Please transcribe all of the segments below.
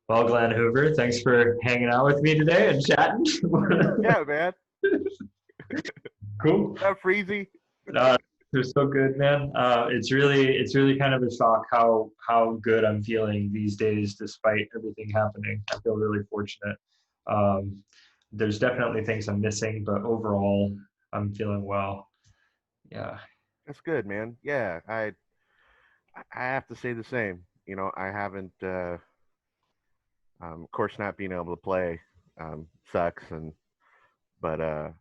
Well, Glen Hoover, thanks for hanging out with me today and chatting. Yeah, man. Cool. Freezy. They're so good, man. It's really kind of a shock how good I'm feeling these days, despite everything happening. I feel really fortunate. Um, there's definitely things I'm missing, but overall, I'm feeling well. Yeah, That's good, man. Yeah, I have to say the same. I haven't of course not being able to play sucks and but um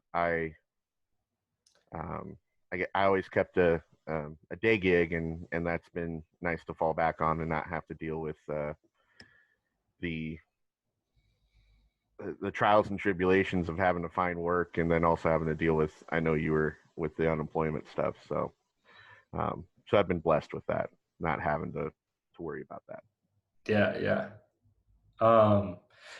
I always kept a day gig and that's been nice to fall back on and not have to deal with the the trials and tribulations of having to find work and then also having to deal with I know you were with the unemployment stuff. So I've been blessed with that, not having to worry about that. yeah, yeah. Um,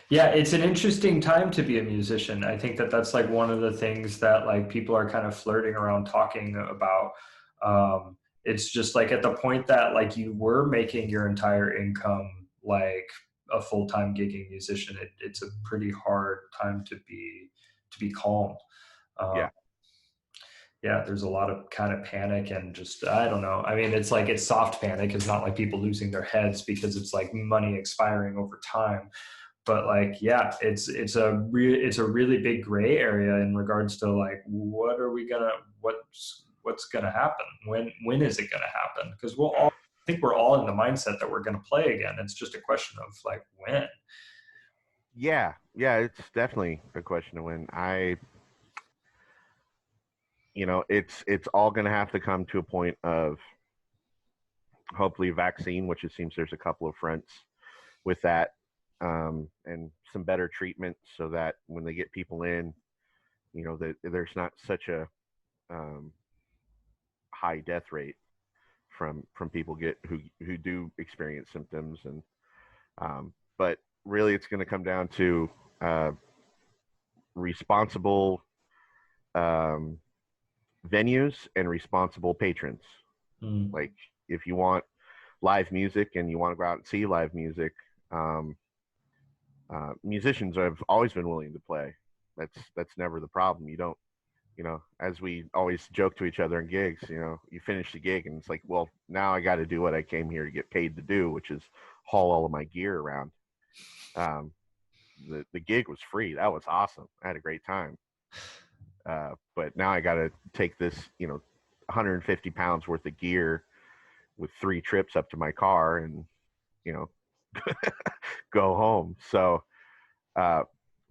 yeah, it's an interesting time to be a musician. I think that that's like one of the things that like people are kind of flirting around talking about. It's just like at the point that like you were making your entire income like a full-time gigging musician, it's a pretty hard time to be calm. Um, Yeah. yeah, there's a lot of kind of panic and just I don't know. I mean, it's like it's soft panic. It's not like people losing their heads because it's like money expiring over time, but like yeah, it's a really big gray area in regards to like what are we gonna what's gonna happen, when is it gonna happen, because we'll all I think we're all in the mindset that we're gonna play again. It's just a question of like when. Yeah, it's definitely a question of when. It's all going to have to come to a point of hopefully vaccine, which it seems there's a couple of fronts with that, and some better treatment so that when they get people in, that there's not such a um, high death rate from people get who do experience symptoms but really it's going to come down to uh, responsible um, venues and responsible patrons. Mm. Like if you want live music and you want to go out and see live music, um, musicians have always been willing to play. That's never the problem. You don't, as we always joke to each other in gigs, you finish the gig and it's like, well, now I got to do what I came here to get paid to do, which is haul all of my gear around. Um, the gig was free. That was awesome. I had a great time. But now I got to take this, 150 pounds worth of gear with 3 trips up to my car and, you know, go home. Uh,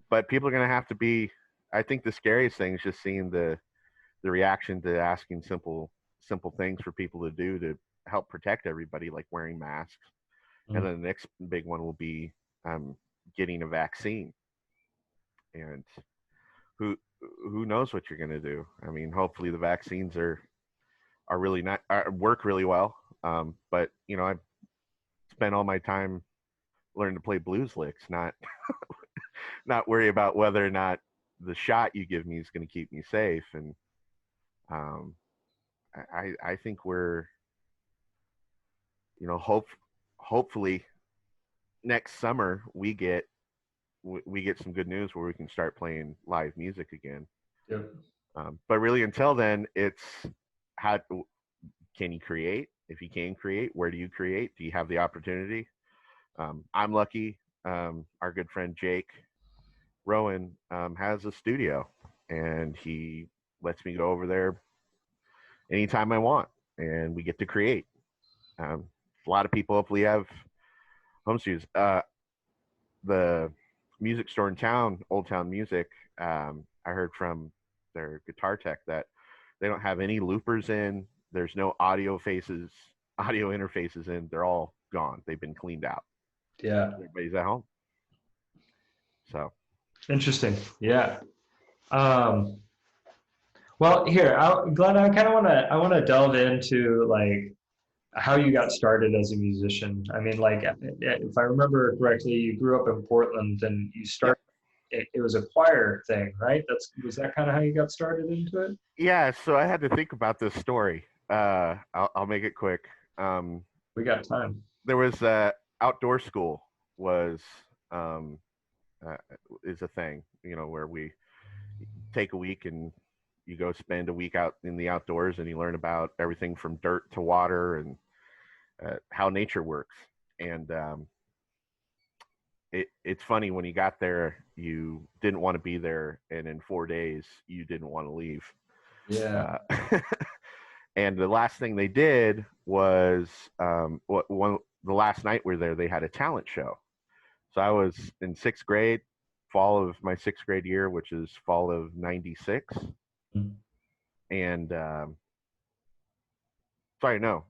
but people are going to have to be, I think the scariest thing is just seeing the reaction to asking simple things for people to do to help protect everybody, like wearing masks. And Mm. then the next big one will be um, getting a vaccine. And who knows what you're going to do? I mean, hopefully the vaccines are really not work really well. But I spent all my time learning to play blues licks, not worry about whether or not the shot you give me is going to keep me safe. And um, I think we're hopefully next summer we get some good news where we can start playing live music again. Yep. But really, until then, it's how can you create? If you can create, where do you create? Do you have the opportunity? I'm lucky. Our good friend Jake Rowan has a studio, and he lets me go over there anytime I want, and we get to create. Um, a lot of people hopefully have home studios. The music store in town, Old Town Music, I heard from their guitar tech that they don't have any loopers in. There's no audio interfaces in. They're all gone. They've been cleaned out. Yeah. Everybody's at home. So Interesting. Yeah. um Well, here, Glenn, I want to delve into like how you got started as a musician. I mean, like if I remember correctly, you grew up in Portland and you yep. started. It was a choir thing, right? Was that kind of how you got started into it? Yeah, so I had to think about this story. I'll make it quick. We got time. There was a outdoor school was um, uh, is a thing, where we take a week and you go spend a week out in the outdoors and you learn about everything from dirt to water and how nature works. And it's funny, when you got there, you didn't want to be there, and in 4 days you didn't want to leave. Yeah. Uh, and the last thing they did was the last night we were there, they had a talent show. So I was in sixth grade, fall of my sixth grade year, which is fall of '96, Mm. and sorry, no,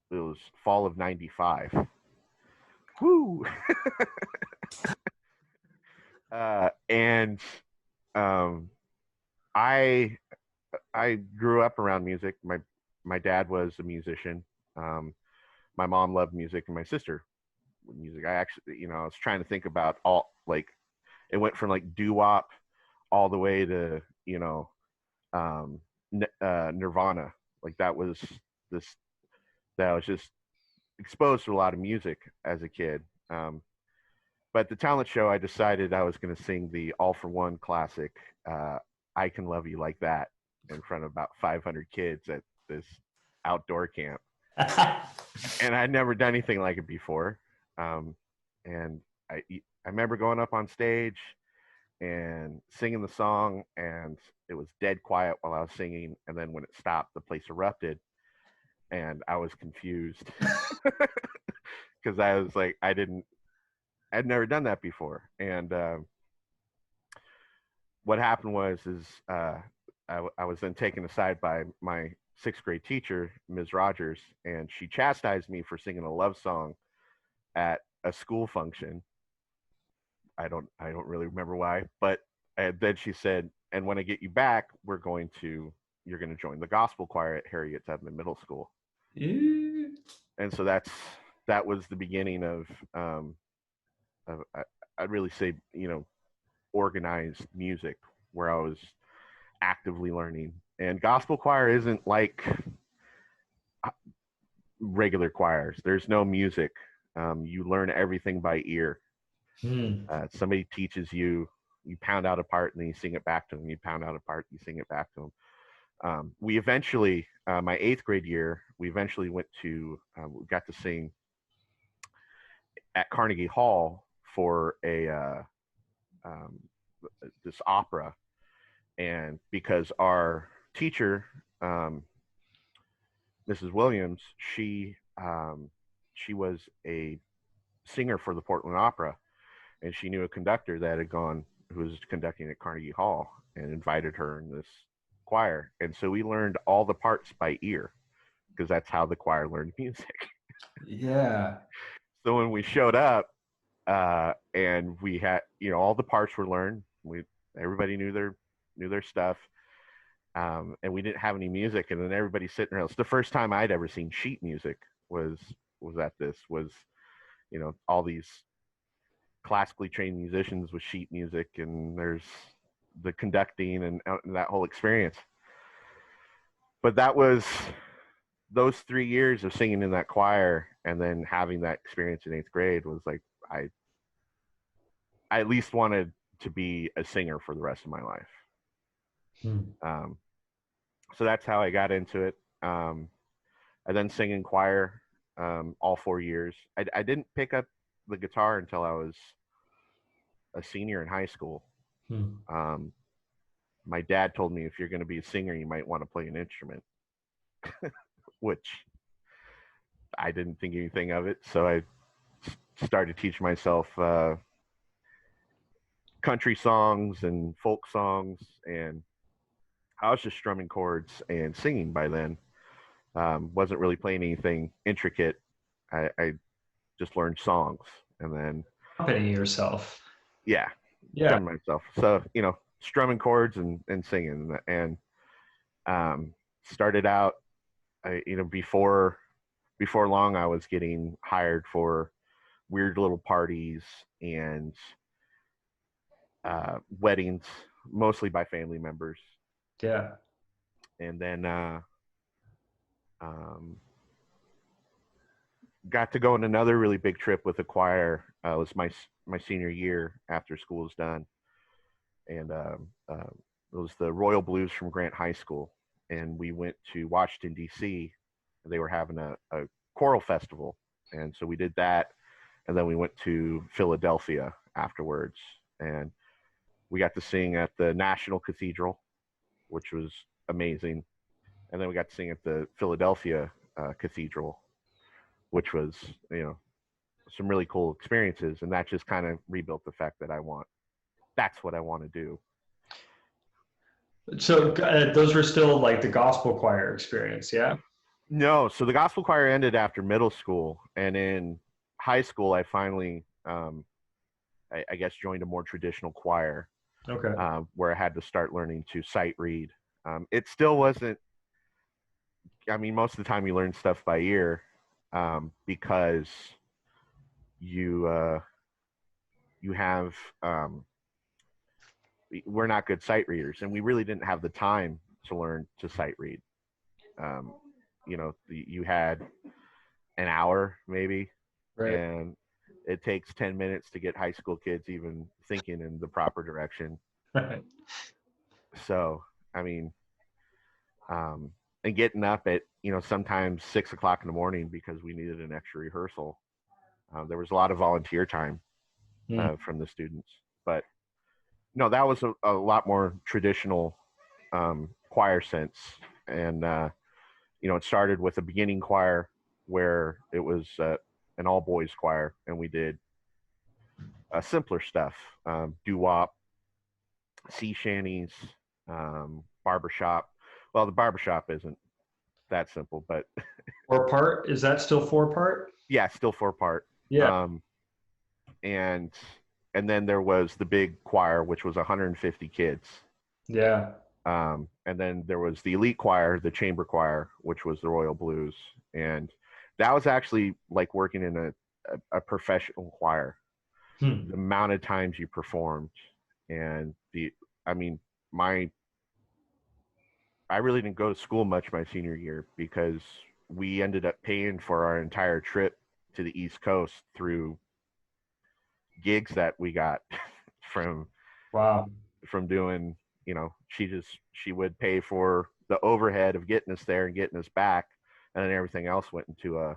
it was fall of '95. Woo! And um, I I grew up around music. My dad was a musician. Um, my mom loved music, and my sister music. I actually, I was trying to think about all, like, it went from like doo wop all the way to um, Nirvana. Like this that I was just exposed to a lot of music as a kid. But at the talent show, I decided I was going to sing the All for One classic, uh, "I Can Love You Like That," in front of about 500 kids at this outdoor camp, and I'd never done anything like it before. Um, and I remember going up on stage and singing the song, and it was dead quiet while I was singing, and then when it stopped, the place erupted, and I was confused because I was like, I'd never done that before. And what happened was is I was then taken aside by my sixth grade teacher, Ms. Rogers, and she chastised me for singing a love song at a school function. I don't really remember why, but then she said, "And when I get you back, you're going to join the gospel choir at Harriet Tubman Middle School." Yeah. And so that was the beginning of I'd really say, organized music, where I was actively learning. And gospel choir isn't like regular choirs. There's no music. You learn everything by ear. Hmm. Somebody teaches you, you pound out a part and then you sing it back to them. You pound out a part, you sing it back to them. We eventually, my eighth grade year, we eventually we got to sing at Carnegie Hall for um, this opera. And because our teacher, um, Mrs. Williams, she was a singer for the Portland Opera, and she knew a conductor that had gone, who was conducting at Carnegie Hall, and invited her in this choir. And so we learned all the parts by ear, because that's how the choir learned music. Yeah. So when we showed up, and we had, all the parts were learned. Everybody knew their stuff. And we didn't have any music, and then everybody sitting around. It's the first time I'd ever seen sheet music. Was at this was all these classically trained musicians with sheet music, and there's the conducting and that whole experience. But that was those 3 years of singing in that choir, and then having that experience in eighth grade was like, I at least wanted to be a singer for the rest of my life. Hmm. Um, so that's how I got into it. I then sang in choir all 4 years. I didn't pick up the guitar until I was a senior in high school. Hmm. Um, my dad told me, if you're going to be a singer, you might want to play an instrument, which I didn't think anything of it. So I started teaching myself country songs and folk songs, and I was just strumming chords and singing by then. Wasn't really playing anything intricate. I just learned songs, and then Accompany yourself. yeah, Yeah. strumming myself. So strumming chords and singing, and started out. Before long, I was getting hired for weird little parties and weddings, mostly by family members. Yeah. And then um, got to go on another really big trip with a choir. It was my senior year after school was done, and it was the Royal Blues from Grant High School, and we went to Washington D.C. They were having a choral festival, and so we did that, and then we went to Philadelphia afterwards, and we got to sing at the National Cathedral, which was amazing, and then we got to sing at the Philadelphia Cathedral, which was, you know, some really cool experiences, and that just kind of rebuilt the fact that that's what I want to do. So those were still like the gospel choir experience, yeah? No, so the gospel choir ended after middle school, and in high school, I finally, I guess, joined a more traditional choir, Okay. where I had to start learning to sight read. It still wasn't. I mean, most of the time you learn stuff by ear, because you you have we're not good sight readers, and we really didn't have the time to learn to sight read. Um, you had an hour maybe, Right. and it takes 10 minutes to get high school kids even thinking in the proper direction. Right. So, I mean, and getting up at, sometimes 6 o'clock in the morning because we needed an extra rehearsal. There was a lot of volunteer time Mm. from the students, but no, that was a lot more traditional choir sense. And, it started with a beginning choir where it was an all boys choir, and we did simpler stuff, doo-wop, sea shanties, barbershop. Well, the barbershop isn't that simple, but 4 part? Is that still 4 part? yeah, still 4 part. Yeah. Um, and and then there was the big choir, which was 150 kids. Yeah. And then there was the elite choir, the chamber choir, which was the Royal Blues, and that was actually like working in a professional choir. Hmm. The amount of times you performed, and I mean, my I really didn't go to school much my senior year because we ended up paying for our entire trip to the East Coast through gigs that we got from Wow. doing, she would pay for the overhead of getting us there and getting us back, and then everything else went into a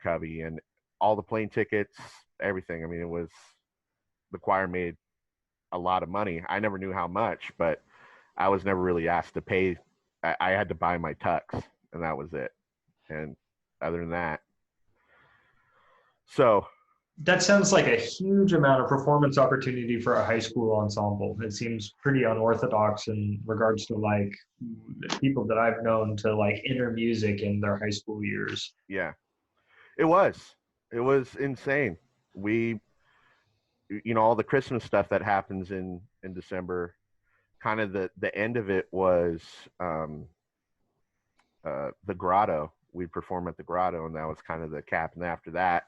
cubby, and all the plane tickets, everything. I mean, it was, the choir made a lot of money. I never knew how much, but I was never really asked to pay. I had to buy my tux, and that was it. And other than that, so That sounds like a huge amount of performance opportunity for a high school ensemble. It seems pretty unorthodox in regards to like people that I've known to like enter music in their high school years. yeah, it was insane. We, all the Christmas stuff that happens in December, kind of the end of it was the grotto. We'd perform at the grotto, and that was kind of the cap. And after that,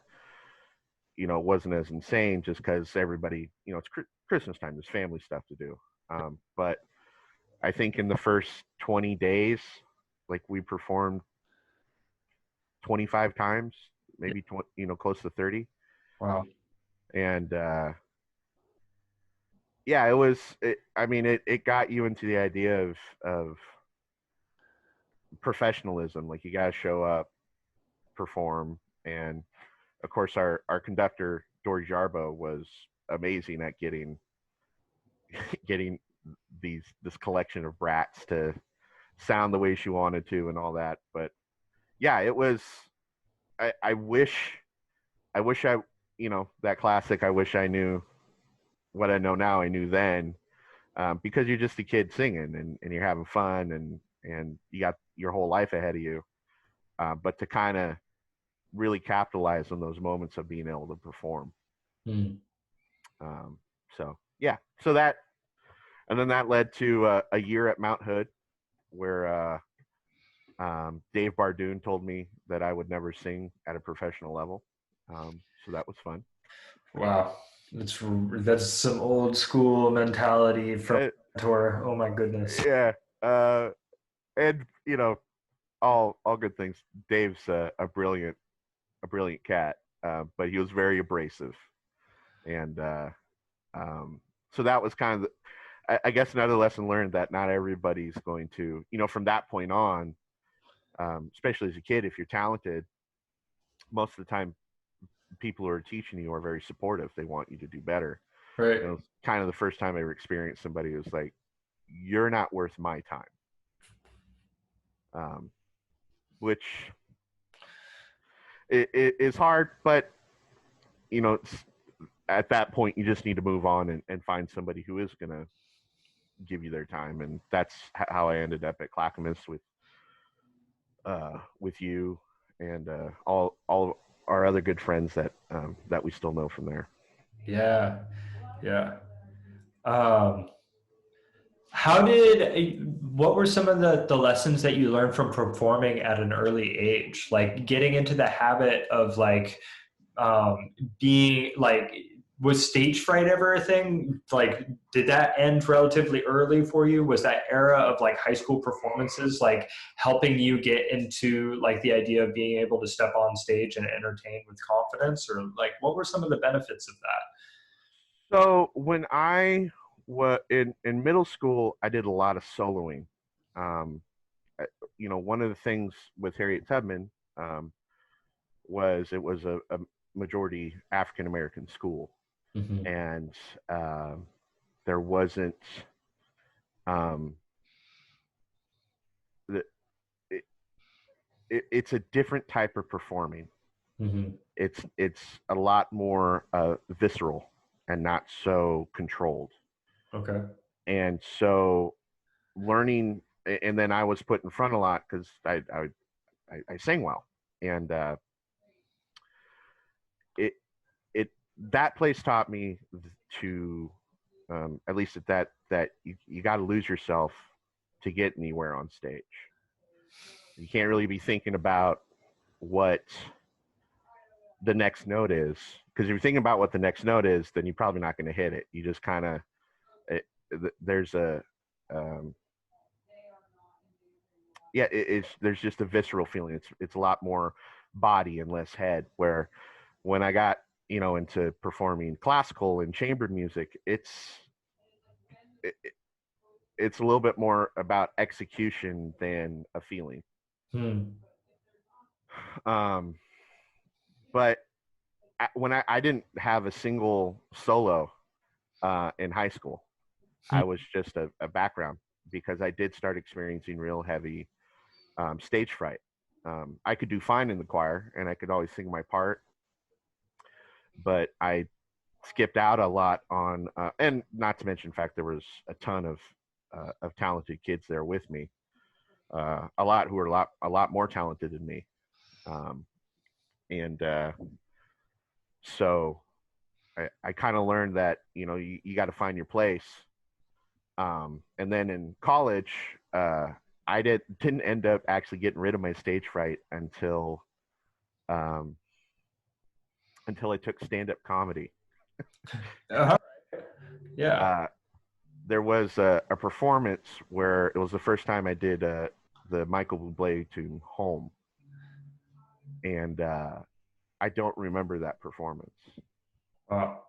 it wasn't as insane just because everybody, it's Christmas time, there's family stuff to do. But I think in the first 20 days, like, we performed 25 times, maybe 20, close to 30. Wow. And yeah, I mean, it got you into the idea of professionalism. Like, you got to show up, perform, and of course our conductor Dory Jarbo was amazing at getting this collection of brats to sound the way she wanted to and all that. But yeah, it was, I wish I, that classic, I wish I knew what I know now I knew then, because you're just a kid singing, and you're having fun, and you got your whole life ahead of you. But to kind of really capitalize on those moments of being able to perform. Hmm. Um, so yeah, so that, and then that led to a year at Mount Hood, where Dave Bardoon told me that I would never sing at a professional level. So that was fun. Wow. That's some old school mentality from Uh, tour. Oh my goodness. yeah, and all good things. Dave's a a brilliant cat, but he was very abrasive, and so that was kind of I guess another lesson learned, that not everybody's going to, from that point on, especially as a kid, if you're talented, most of the time people who are teaching you are very supportive. They want you to do better. Right. And it was kind of the first time I ever experienced somebody who was like, "You're not worth my time," which it is hard, but at that point you just need to move on and find somebody who is going to give you their time, and that's how I ended up at Clackamas with you and all our other good friends that we still know from there. Yeah. Yeah. Um, what were some of the lessons that you learned from performing at an early age? Like getting into the habit of like being like, was stage fright ever a thing? Like, did that end relatively early for you? Was that era of like high school performances like helping you get into like the idea of being able to step on stage and entertain with confidence, or like what were some of the benefits of that? So when I was in middle school, I did a lot of soloing. Um, One of the things with Harriet Tubman was it was a majority African American school, Hmm. and there wasn't um, the, it, it's a different type of performing. Hmm. It's a lot more visceral and not so controlled. Okay. And so learning, and then I was put in front a lot because I sang well, and it it that place taught me to at least at that you got to lose yourself to get anywhere on stage. You can't really be thinking about what the next note is, because if you're thinking about what the next note is, then you're probably not going to hit it. You just kind of there's a um, yeah, it's there's just a visceral feeling. It's a lot more body and less head. Where when I got into performing classical and chambered music, it, it's a little bit more about execution than a feeling. Hmm. Um, but when I didn't have a single solo in high school, Hmm. I was just a background because I did start experiencing real heavy stage fright. I could do fine in the choir and I could always sing my part, but I skipped out a lot on, and not to mention, in fact, there was a ton of talented kids there with me, a lot who were a lot more talented than me, and so I kind of learned that you got to find your place. And then in college, I didn't end up actually getting rid of my stage fright um, until I took stand up comedy. Uh-huh. Yeah. Uh, there was a performance where it was the first time I did the Michael Bublé tune "Home," and I don't remember that performance. Wow.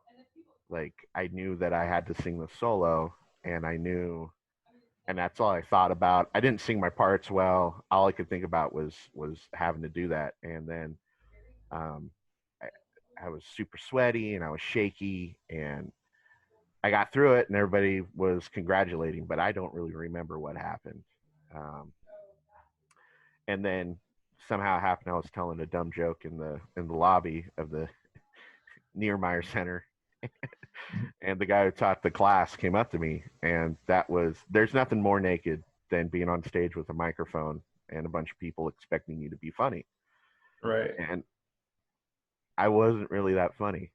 Like I knew that I had to sing the solo, and I knew, and that's all I thought about. I didn't sing my parts well. All I could think about was having to do that, and then um, I, I was super sweaty and I was shaky, and I got through it, and everybody was congratulating, but I don't really remember what happened. Um, and then somehow it happened. I was telling a dumb joke in the lobby of the Niemeyer Center, and the guy who taught the class came up to me, and that was there's nothing more naked than being on stage with a microphone and a bunch of people expecting you to be funny, Right. and I wasn't really that funny.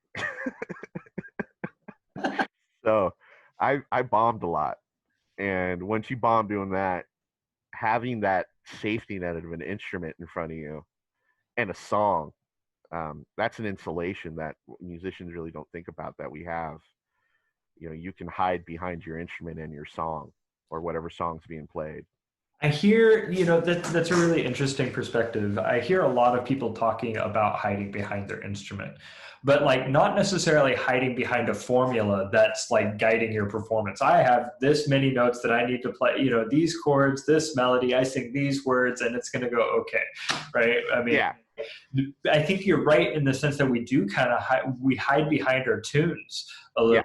So I bombed a lot, and once you bomb doing that, having that safety net of an instrument in front of you and a song, that's an insulation that musicians really don't think about, that we have. You can hide behind your instrument and your song or whatever song's being played. I hear, that's a really interesting perspective. I hear a lot of people talking about hiding behind their instrument, but like not necessarily hiding behind a formula that's like guiding your performance. I have this many notes that I need to play, these chords, this melody, I sing these words, and it's going to go okay, right? I mean, Yeah, I think you're right in the sense that we do kind of we hide behind our tunes a little,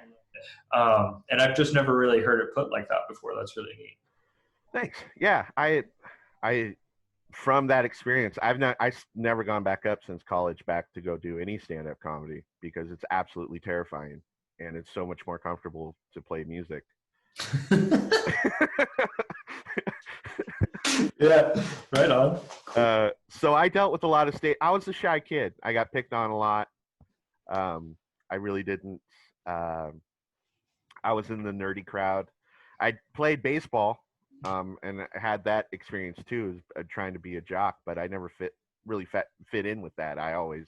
yeah. and I've just never really heard it put like that before. That's really neat. Thanks. Yeah, I from that experience, I've never gone back up since college back to go do any stand up comedy because it's absolutely terrifying and it's so much more comfortable to play music. Yeah, right on. Cool. So I dealt with a lot of state. I was a shy kid. I got picked on a lot. I really didn't. Um, I was in the nerdy crowd. I played baseball, and I had that experience too, trying to be a jock. But I never fit in with that. I always,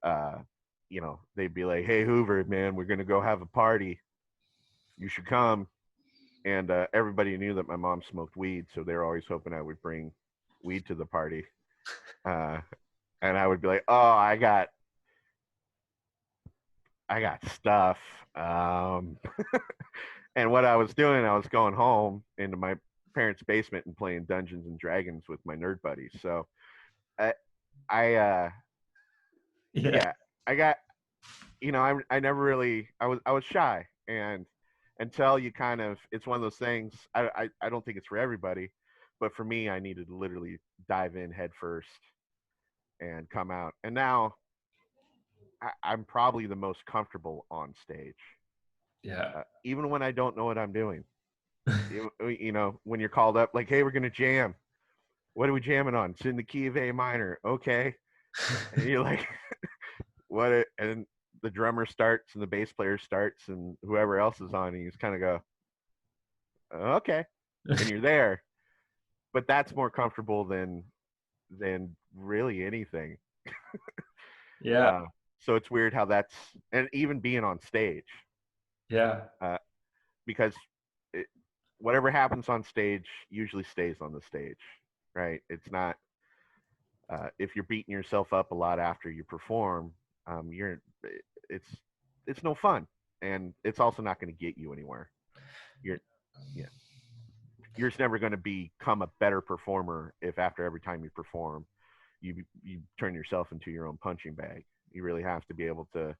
uh, they'd be like, "Hey Hoover, man, we're gonna go have a party. You should come." And everybody knew that my mom smoked weed, so they were always hoping I would bring weed to the party. Uh, and I would be like, "Oh, I got stuff." And what I was doing, I was going home into my parents' basement and playing Dungeons and Dragons with my nerd buddies. So I, I Yeah. yeah, I got, I never really, I was shy, and until you kind of, it's one of those things. I don't think it's for everybody, but for me, I needed to literally dive in head first and come out. And now I'm probably the most comfortable on stage, Yeah. even when I don't know what I'm doing. When you're called up, like, hey, we're gonna jam. What are we jamming on? It's in the key of A minor. Okay, and you're like, what? And the drummer starts and the bass player starts and whoever else is on, and you just kind of go, okay, and you're there. But that's more comfortable than really anything. Yeah. Uh, so it's weird how that's, and even being on stage, Yeah. uh, because it, whatever happens on stage usually stays on the stage, right? It's not, if you're beating yourself up a lot after you perform, you're it's it's no fun, and it's also not going to get you anywhere. You're Yeah, you're just never going to become a better performer if after every time you perform, you turn yourself into your own punching bag. You really have to be able to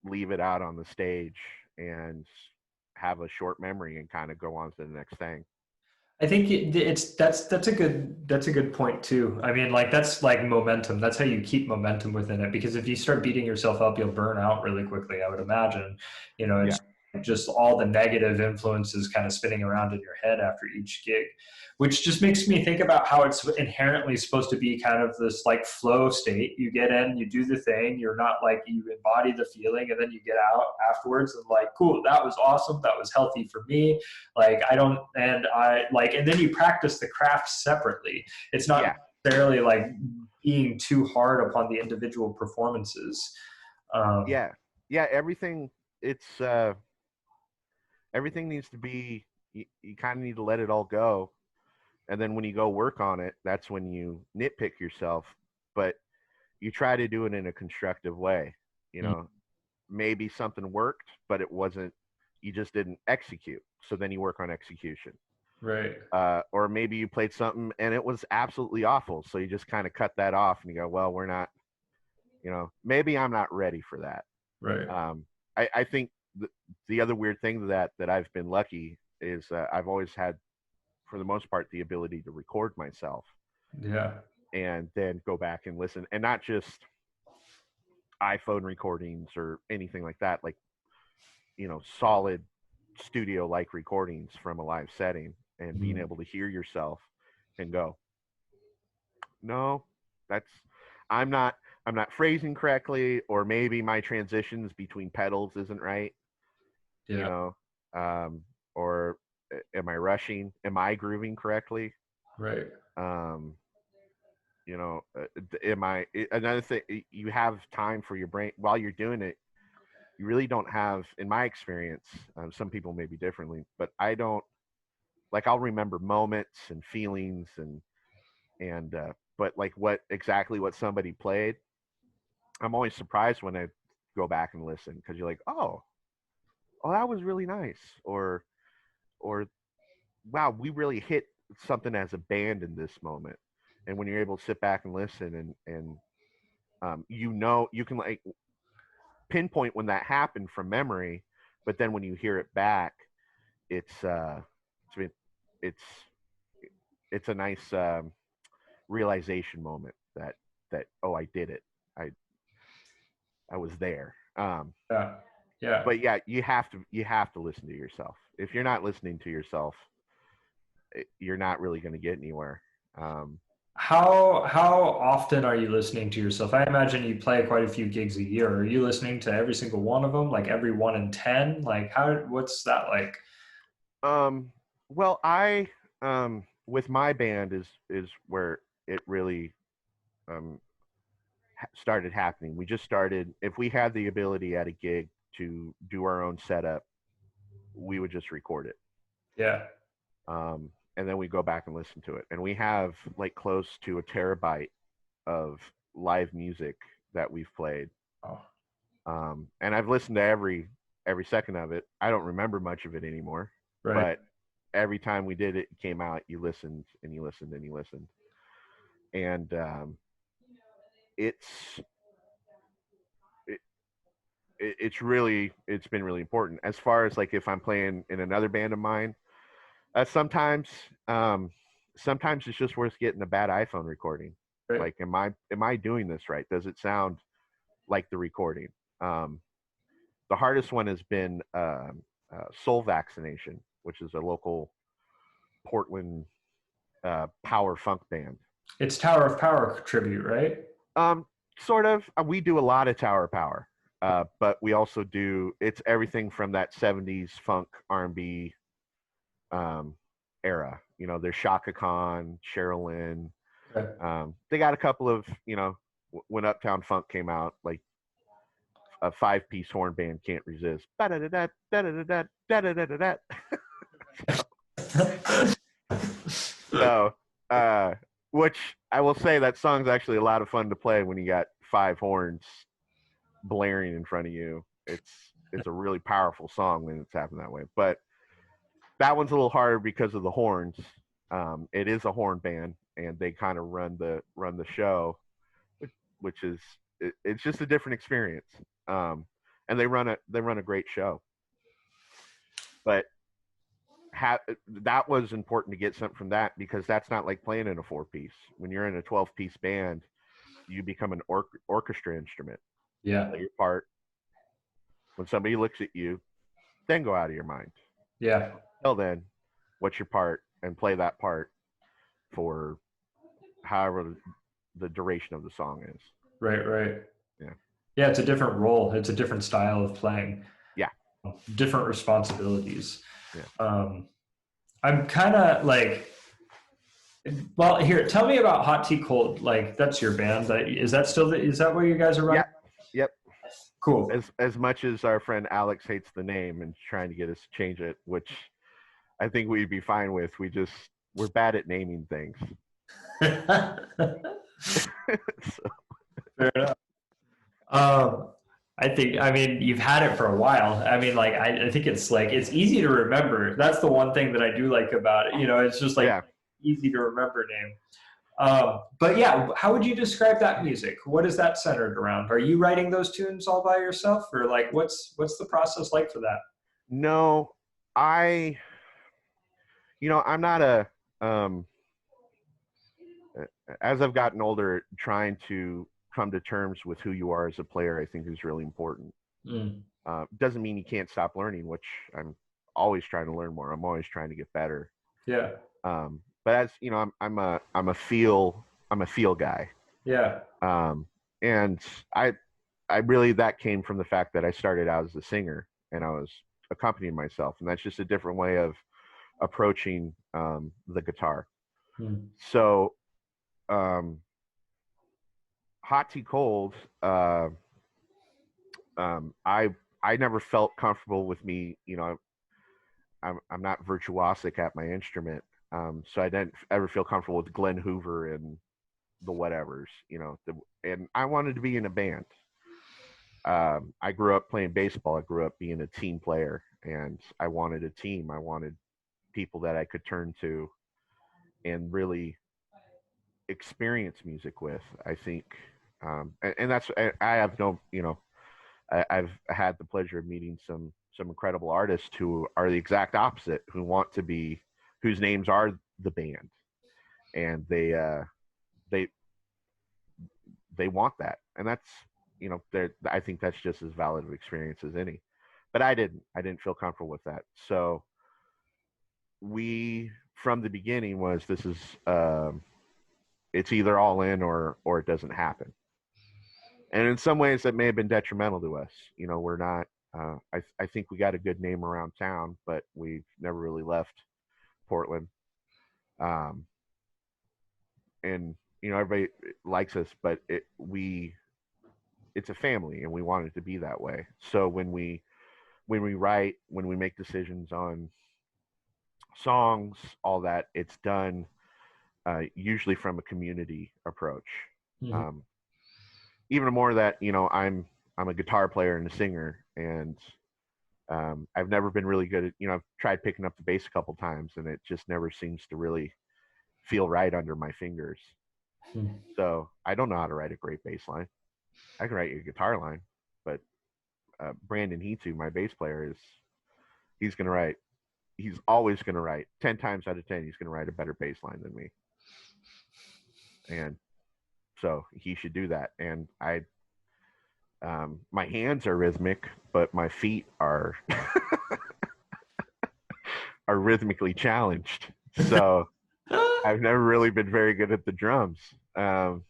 leave it out on the stage and have a short memory and kind of go on to the next thing. I think that's a good point too. I mean, like that's like momentum. That's how you keep momentum within it. Because if you start beating yourself up, you'll burn out really quickly. I would imagine. Yeah, It's just all the negative influences kind of spinning around in your head after each gig, which just makes me think about how it's inherently supposed to be kind of this like flow state. You get in, you do the thing. You're not like you embody the feeling, and then you get out afterwards and like, cool, that was awesome. That was healthy for me. Like I don't, and I like, and then you practice the craft separately. It's not yeah, necessarily like being too hard upon the individual performances. um, yeah, yeah. It's everything needs to be. You kind of need to let it all go, and then when you go work on it, that's when you nitpick yourself. But you try to do it in a constructive way. You know, maybe something worked, but it wasn't. You just didn't execute. So then you work on execution. right, Or maybe you played something and it was absolutely awful. So you just kind of cut that off and you go, well, we're not, maybe I'm not ready for that. right, I think the other weird thing that I've been lucky is I've always had, for the most part, the ability to record myself yeah, and then go back and listen, and not just iPhone recordings or anything like that, like, solid studio like recordings from a live setting, and being Mhm. able to hear yourself and go, no, that's, I'm not, I'm not phrasing correctly, or maybe my transitions between pedals isn't right, you Yeah, know, um, or am I rushing? Am I grooving correctly? right. Um, am I, another thing, you have time for your brain while you're doing it. You really don't have, in my experience, some people may be differently, but I don't, like I'll remember moments and feelings and but like what somebody played, I'm always surprised when I go back and listen because you're like, oh, that was really nice, or wow, we really hit something as a band in this moment. And when you're able to sit back and listen and you can like pinpoint when that happened from memory, but then when you hear it back, it's it's it's a nice realization moment that oh, I did it. I I was there. Yeah. Yeah. But yeah, you have to listen to yourself. If you're not listening to yourself, you're not really going to get anywhere. Um, How often are you listening to yourself? I imagine you play quite a few gigs a year. Are you listening to every single one of them, like every 1 in 10? Like what's that like? um, well, I with my band is where it really um, started happening. We just started. If we had the ability at a gig to do our own setup, we would just record it. Yeah. And then we go back and listen to it. And we have like close to a terabyte of live music that we've played. Oh, And I've listened to every second of it. I don't remember much of it anymore, right. but every time we did it, it came out, you listened and you listened and you listened, and it's it, it's been really important as far as like if I'm playing in another band of mine. Sometimes um, sometimes it's just worth getting a bad iPhone recording. Right. Like, am I doing this right? Does it sound like the recording? Um, the hardest one has been Soul Vaccination, which is a local Portland power funk band. It's Tower of Power tribute, right? Um, sort of. We do a lot of Tower Power, but we also do. It's everything from that '70s funk R&B um, era. There's Shaka Khan, Cheryl Lynn. Okay. They got a couple of when Uptown Funk came out, like a five-piece horn band can't resist. So, which I will say that song's actually a lot of fun to play when you got five horns blaring in front of you. It's a really powerful song when it's happening that way. But that one's a little harder because of the horns. It is a horn band, and they kind of run the show, which is it's just a different experience. Um, and they run a great show. But that was important to get something from that because that's not like playing in a four-piece. When you're in a 12-piece band, you become an orchestra instrument. Yeah. Play your part. When somebody looks at you, then go out of your mind. Yeah. Until then, what's your part, and play that part for however the duration of the song is. Right. Right. Yeah. Yeah. It's a different role. It's a different style of playing. Yeah. Different responsibilities. Yeah. I'm kind of like, well, here, tell me about Hot Tea Cold. Like, that's your band. Is that still is that where you guys are running? Yep. Yep. Cool. As much as our friend Alex hates the name and trying to get us to change it, which I think we'd be fine with. We're bad at naming things. So, Fair enough. Um, I mean, you've had it for a while. I mean, like, I think it's like, it's easy to remember. That's the one thing that I do like about it. It's just like yeah. easy to remember name. But yeah, how would you describe that music? What is that centered around? Are you writing those tunes all by yourself, or like, what's the process like for that? No, I, I'm not um, as I've gotten older, trying to come to terms with who you are as a player, I think is really important. Mm. Doesn't mean you can't stop learning, which I'm always trying to learn more. I'm always trying to get better. Yeah. But as you know, I'm a feel guy. Yeah. Um, and I really that came from the fact that I started out as a singer and I was accompanying myself, and that's just a different way of approaching the guitar. Mm. So, um, Hot Tea Cold, I never felt comfortable with me. I'm not virtuosic at my instrument, so I didn't ever feel comfortable with Glen Hoover and the whatevers, and I wanted to be in a band. I grew up playing baseball. I grew up being a team player, and I wanted a team. I wanted people that I could turn to and really experience music with. I think, and that's I have no, I've had the pleasure of meeting some incredible artists who are the exact opposite, who want to be, whose names are the band, and they they want that, and that's I think that's just as valid of experience as any. But I didn't feel comfortable with that, so we from the beginning was this is it's either all in or it doesn't happen. And in some ways that may have been detrimental to us. We're not I think we got a good name around town, but we've never really left Portland. um and everybody likes us, but it's a family, and we want it to be that way. So when we write, when we make decisions on songs, all that, it's done usually from a community approach. Mhm. um Even more that I'm a guitar player and a singer, and I've never been really good at I've tried picking up the bass a couple times, and it just never seems to really feel right under my fingers. Hmm. So I don't know how to write a great bass line. I can write you a guitar line, but Brandon Heatu, my bass player, he's gonna write. He's always gonna write 10 times out of 10. He's gonna write a better bass line than me, and so he should do that. And my hands are rhythmic, but my feet are rhythmically challenged. So I've never really been very good at the drums. And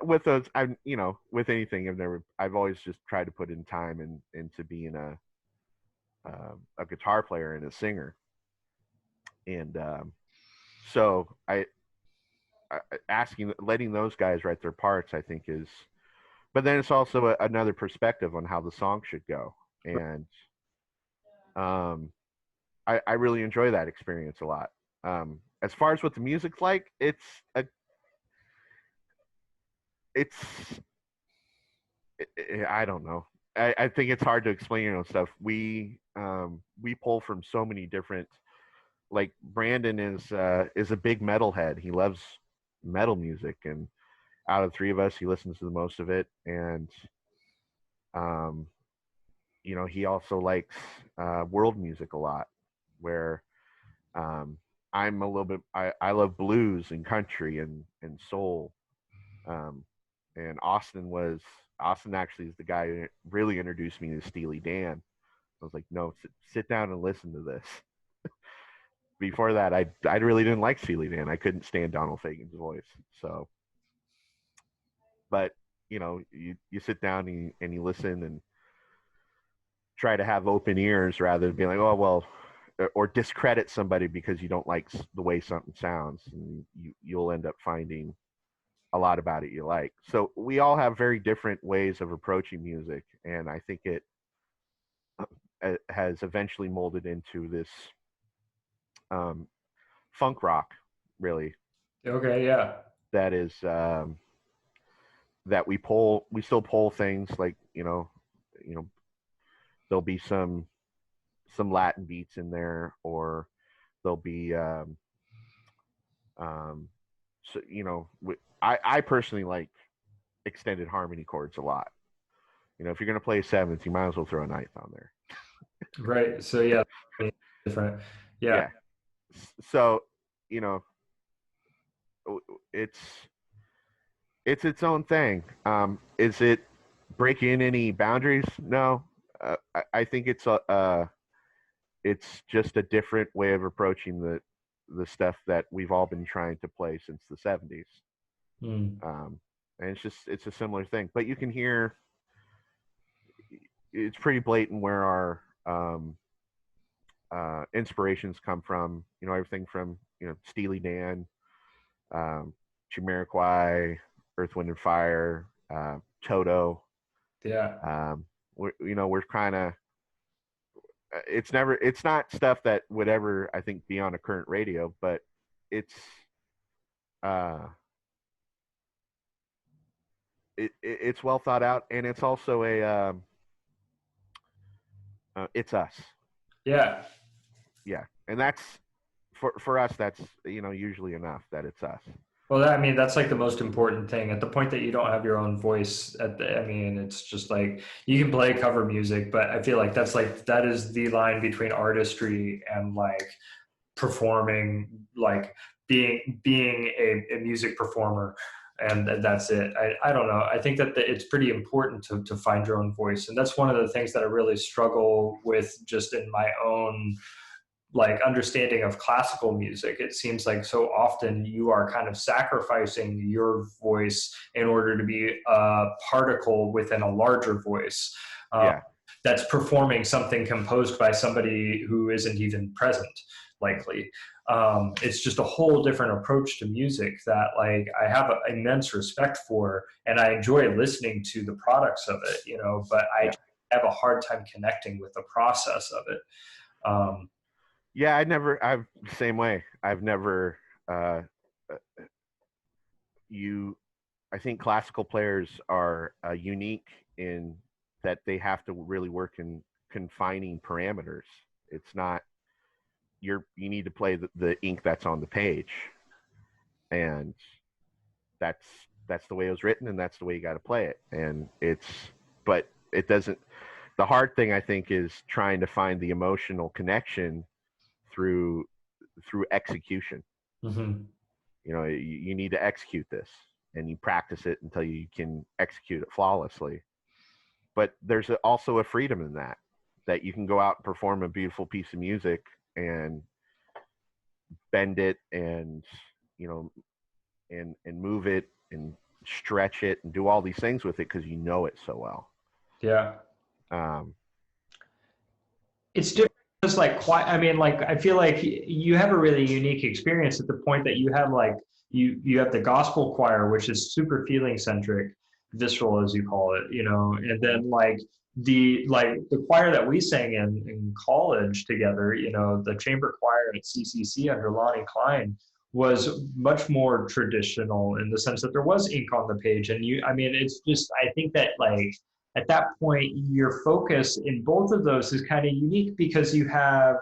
with those, with anything, I've always just tried to put in time into being a guitar player and a singer. And so letting those guys write their parts, I think but then it's also another perspective on how the song should go. And um, I really enjoy that experience a lot. As far as what the music's like, it's I don't know. I think it's hard to explain stuff. We pull from so many different. Like Brandon is a big metalhead. He loves metal music, and out of the three of us, he listens to the most of it. And um, he also likes world music a lot, where um, I'm a little bit. I love blues and country and soul. Um, and Austin actually is the guy who really introduced me to Steely Dan. I was like, no, sit down and listen to this. Before that, I really didn't like Steely Dan. I couldn't stand Donald Fagen's voice. So, but you sit down and you listen and try to have open ears rather than being like, oh well, or discredit somebody because you don't like the way something sounds, and you'll end up finding a lot about it you like. So we all have very different ways of approaching music, and I think it has eventually molded into this um, funk rock, really. Okay, yeah. That is that we still pull things like there'll be some Latin beats in there, or there'll be um, so I personally like extended harmony chords a lot. If you're gonna play seventh, you might as well throw a ninth on there. Right. So yeah, different. Yeah. Yeah. So you know it's it's its own thing. Is it breaking any boundaries? No. I think it's just a different way of approaching the stuff that we've all been trying to play since the 70s. Mm. And it's a similar thing, but you can hear it's pretty blatant where our inspirations come from. Everything from Steely Dan, um, Jamiroquai, Earth, Wind and Fire, Toto. Yeah. We're kind of it's not stuff that would ever, I think, be on a current radio, but it's uh it's well thought out, and it's also a it's us. Yeah. Yeah, and that's for us. That's usually enough that it's us. Well, I mean, that's like the most important thing. At the point that you don't have your own voice, I mean, it's just like you can play cover music, but I feel like that is the line between artistry and like performing, like being a music performer, and that's it. I don't know. I think that it's pretty important to find your own voice, and that's one of the things that I really struggle with just in my own like understanding of classical music. It seems like so often you are kind of sacrificing your voice in order to be a particle within a larger voice, um, Yeah, that's performing something composed by somebody who isn't even present, likely. It's just a whole different approach to music that like I have immense respect for, and I enjoy listening to the products of it, but I yeah, have a hard time connecting with the process of it. um, yeah. I've same way. I've never. Uh, you, I think classical players are unique in that they have to really work in confining parameters. It's not you need to play the ink that's on the page, and that's that's the way it was written, and that's the way you got to play it. And but it doesn't. The hard thing I think is trying to find the emotional connection through execution. mhm. You need to execute this, and you practice it until you can execute it flawlessly. But there's also a freedom in that you can go out and perform a beautiful piece of music and bend it, and you know and move it and stretch it and do all these things with it because you know it so well. Yeah. um, It's different. It's like quite, I mean, like I feel like you have a really unique experience at the point that you have like you have the gospel choir, which is super feeling centric, visceral as you call it, and then like the choir that we sang in college together, the chamber choir at CCC under Lonnie Klein was much more traditional in the sense that there was ink on the page, and I mean, it's just I think that like at that point your focus in both of those is kind of unique because you have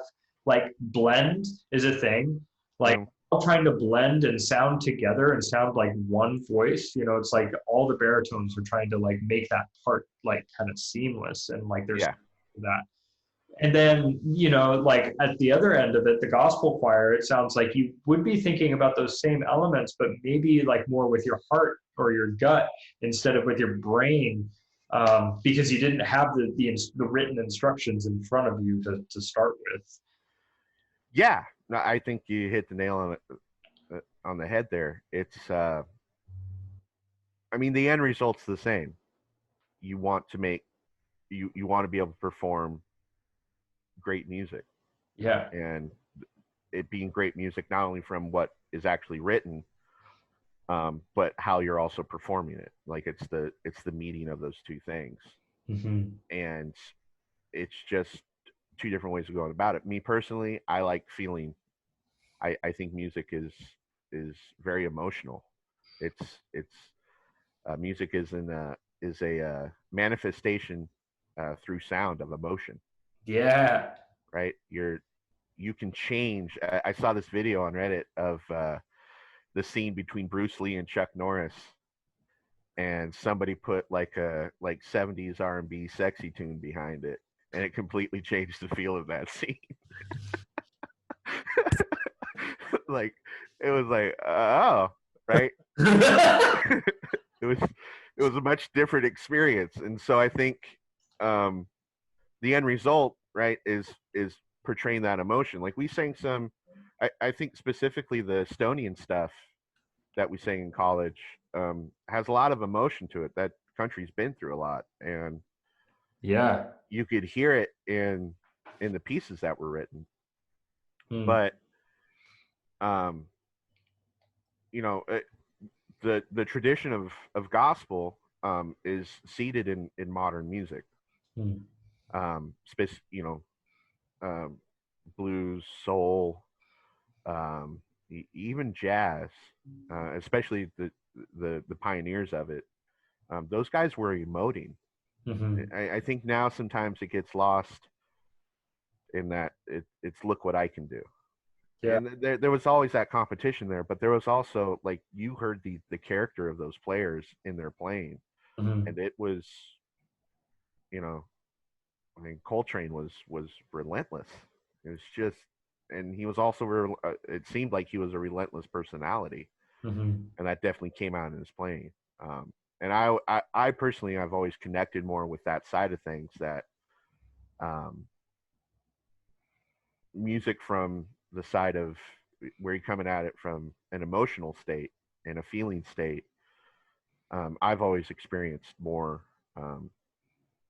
like blend is a thing, like mm, all trying to blend and sound together and sound like one voice. It's like all the baritones are trying to like make that part like kind of seamless, and like there's yeah, that. And then, like at the other end of it, the gospel choir, it sounds like you would be thinking about those same elements, but maybe like more with your heart or your gut instead of with your brain, because you didn't have the written instructions in front of you to start with. yeah. No, I think you hit the nail on the head there. It's I mean, the end result's the same. You want to make you want to be able to perform great music, Yeah. and it being great music not only from what is actually written, but how you're also performing it. Like it's the meeting of those two things, Hmm. and it's just two different ways of going about it. Me personally, I like feeling. I think music is very emotional. It's music is a manifestation through sound of emotion, Yeah. right? You can change. I saw this video on Reddit of the scene between Bruce Lee and Chuck Norris, and somebody put like a 70s R&B sexy tune behind it, and it completely changed the feel of that scene. Like it was like oh, right. it was it was a much different experience, and so I think um, the end result, right, is portraying that emotion. Like we sang some, I think specifically the Estonian stuff that we sang in college has a lot of emotion to it. That country's been through a lot, and Yeah. you could hear it in the pieces that were written. Hmm. But um, you know, the tradition of gospel is seated in modern music. Hmm. You know, um, blues, soul, even jazz, especially the pioneers of it. Those guys were emoting. Hmm. I think now sometimes it gets lost in that it's look what I can do. Yeah. And there was always that competition there, but there was also like you heard the character of those players in their playing, Hmm. and it was, you know, I mean, Coltrane was relentless. It was just, and he was also it seemed like he was a relentless personality, Hmm. and that definitely came out in his playing. And I personally, I've always connected more with that side of things, that um, music from the side of where you're coming at it from an emotional state and a feeling state. I've always experienced um,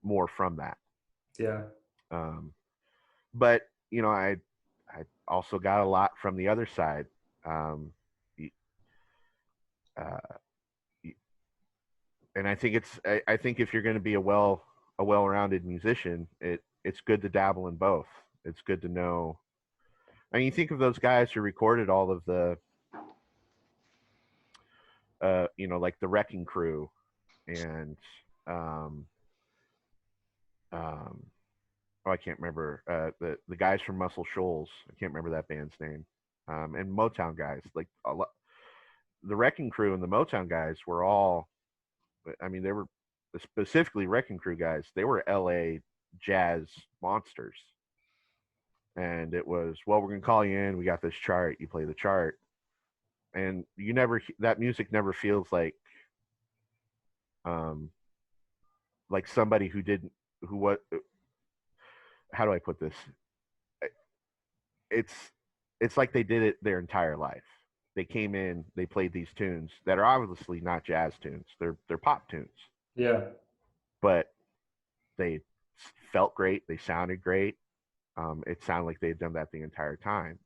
more from that. Yeah. Um, but I also got a lot from the other side. Um, uh, and I think I think if you're going to be a well-rounded musician, it's good to dabble in both. It's good to know. I mean, you think of those guys who recorded all of the like the Wrecking Crew and um, um, oh, I can't remember the guys from Muscle Shoals. I can't remember that band's name. And Motown guys, like the Wrecking Crew and the Motown guys were all. I mean, they were specifically Wrecking Crew guys. They were L.A. jazz monsters, and it was, well, we're gonna call you in. We got this chart. You play the chart, and you never that music never feels um like somebody who didn't who what how do I put this? It's it's like they did it their entire life. They came in, they played these tunes that are obviously not jazz tunes. They're pop tunes, Yeah. but they felt great. They sounded great. It sounded like they had done that the entire time.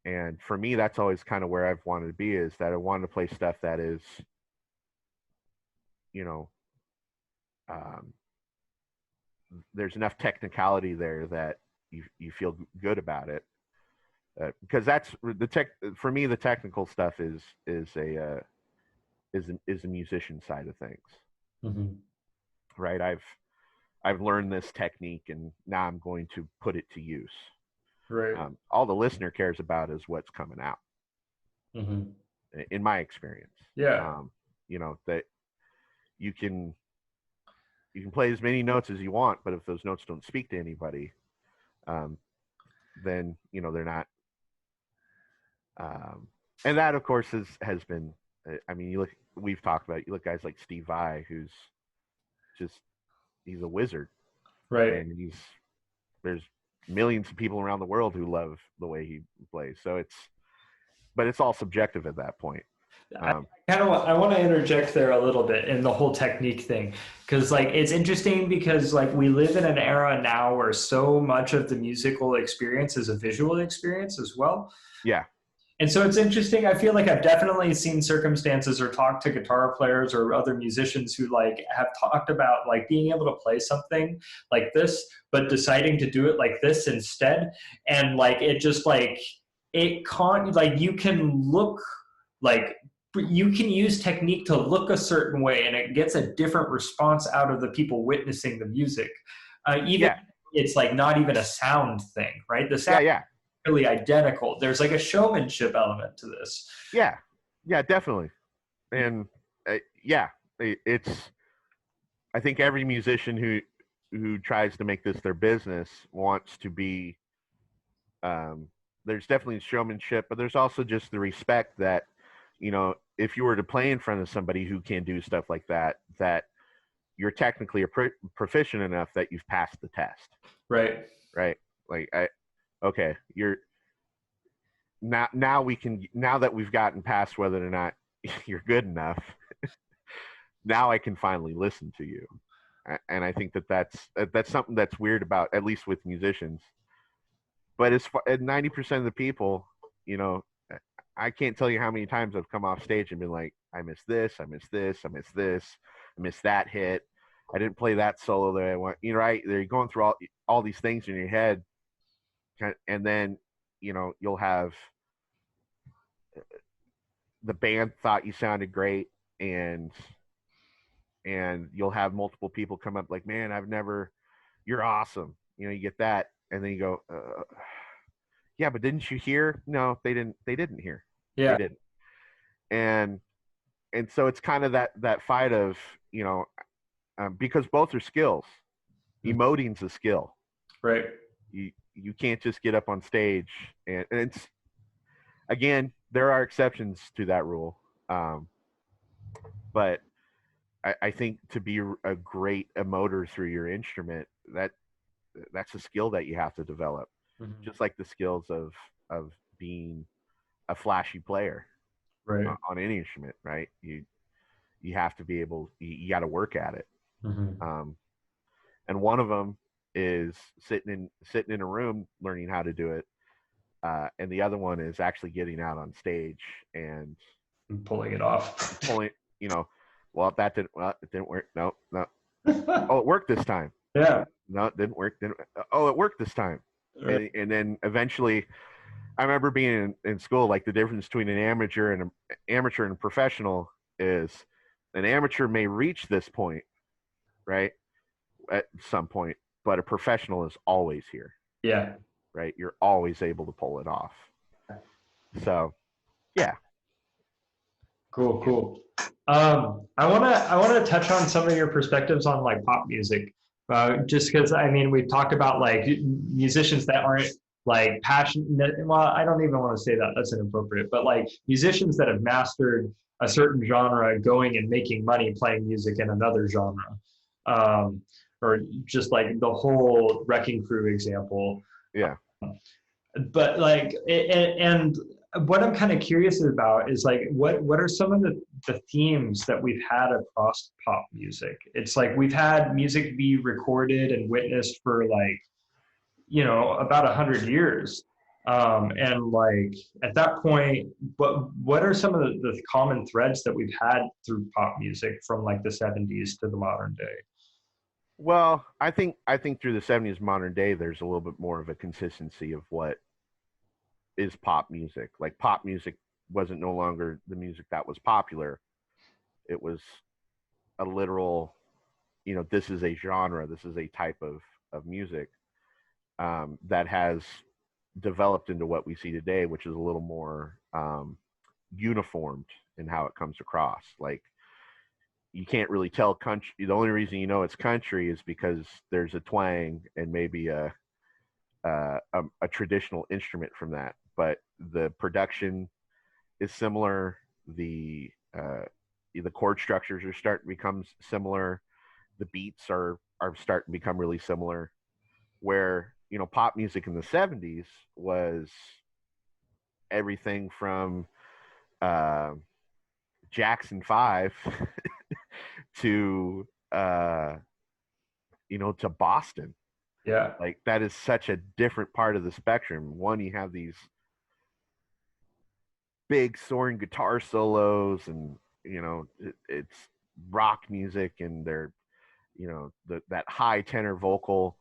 And for me, that's always kind of where I've wanted to be, is that I wanted to play stuff that is, you know, um, there's enough technicality there that you feel good about it. Because that's the tech for me. The technical stuff is a musician side of things, Hmm. right? I've learned this technique, and now I'm going to put it to use. Right. All the listener cares about is what's coming out, Hmm. in my experience. Yeah. Um, that you can you can play as many notes as you want, but if those notes don't speak to anybody, um, then they're not. Um, and that, of course, has been. I mean, you look. We've talked about it. You look guys like Steve Vai, who's just he's a wizard, Right. and there's millions of people around the world who love the way he plays. So but it's all subjective at that point. I Um, kind of I want to interject there a little bit in the whole technique thing, because like it's interesting because like we live in an era now where so much of the musical experience is a visual experience as well. yeah, And so it's interesting. I feel like I've definitely seen circumstances or talked to guitar players or other musicians who like have talked about like being able to play something like this, but deciding to do it like this instead. And like it just like it can't like you can look like you can use technique to look a certain way and it gets a different response out of the people witnessing the music. Even yeah, it's like not even a sound thing, right? The yeah, sound yeah, really identical. There's like a showmanship element to this. yeah, yeah, definitely. And yeah, it's. I think every musician who tries to make this their business wants to be. Um, there's definitely showmanship, but there's also just the respect that, if you were to play in front of somebody who can do stuff like that, that you're technically proficient enough that you've passed the test, Right. right? Like, okay, you're now we can, now that we've gotten past whether or not you're good enough, now I can finally listen to you. And I think that's something that's weird about, at least with musicians. But as far 90% of the people, you know, I can't tell you how many times I've come off stage and been like, I miss this, I miss this, I miss this, I miss that hit. I didn't play that solo that I want. Right? They're going through all these things in your head, And then you'll have the band thought you sounded great, and you'll have multiple people come up like, man, you're awesome. You get that, and then you go, yeah, but didn't you hear? No, they didn't hear. They Yeah. didn't. And so it's kind of that fight of, because both are skills. Emoting's a skill. Right. You can't just get up on stage, and it's, again, there are exceptions to that rule. But I think to be a great emoter through your instrument, that's a skill that you have to develop, Mm-hmm. just like the skills of being a flashy player Right. on any instrument, right? You have to be able, you got to work at it. Mm-hmm. And one of them is sitting in a room learning how to do it, and the other one is actually getting out on stage and And pulling it off. pulling. You know, it didn't work. No, no. Oh, it worked this time. Yeah. No, it didn't work. Oh, it worked this time. Right. And then eventually, I remember being in school, like the difference between an amateur and a professional is an amateur may reach this point, right, at some point, but a professional is always here, Yeah. right? You're always able to pull it off. So, yeah. Cool. Cool. I wanna touch on some of your perspectives on like pop music, just because I mean we've talked about like musicians that aren't like passionate. Well, I don't even want to say that. That's inappropriate. But like musicians that have mastered a certain genre, going and making money playing music in another genre, um, or just like the whole Wrecking Crew example. Yeah. But like and what I'm kind of curious about is like what are some of the themes that we've had across pop music. It's like we've had music be recorded and witnessed for like about 100 years, and like at that point, what are some of the common threads that we've had through pop music from like the 70s to the modern day? Well, I think through the '70s modern day, there's a little bit more of a consistency of what is pop music. Like pop music wasn't no longer the music that was popular. It was a literal, this is a genre, this is a type of music, that has developed into what we see today, which is a little more uniformed in how it comes across. Like you can't really tell country. The only reason it's country is because there's a twang and maybe a traditional instrument from that, but the production is similar. The chord structures are starting to become similar. The beats are starting to become really similar. Where pop music in the '70s was everything from uh, Jackson 5 to to Boston. Yeah. Like that is such a different part of the spectrum. One, you have these big soaring guitar solos, and it's rock music, and they're that high tenor vocal.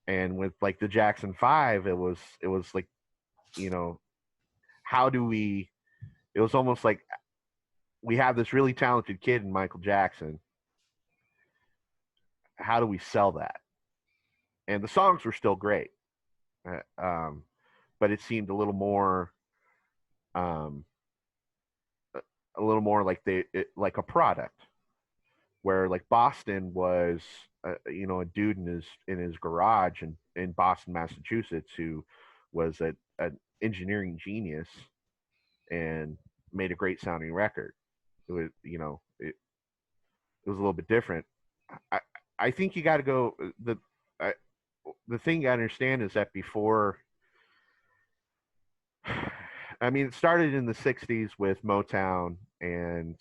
And with like the Jackson 5, it was like, how do we, it was almost like we have this really talented kid in Michael Jackson. How do we sell that? And the songs were still great, but it seemed um, a little more like like a product. Where like Boston was, a dude in his garage in Boston, Massachusetts, who was an engineering genius and made a great sounding record. It was, it was a little bit different. I I think you got to go I, the thing you understand is that before, I mean, it started in the '60s with Motown and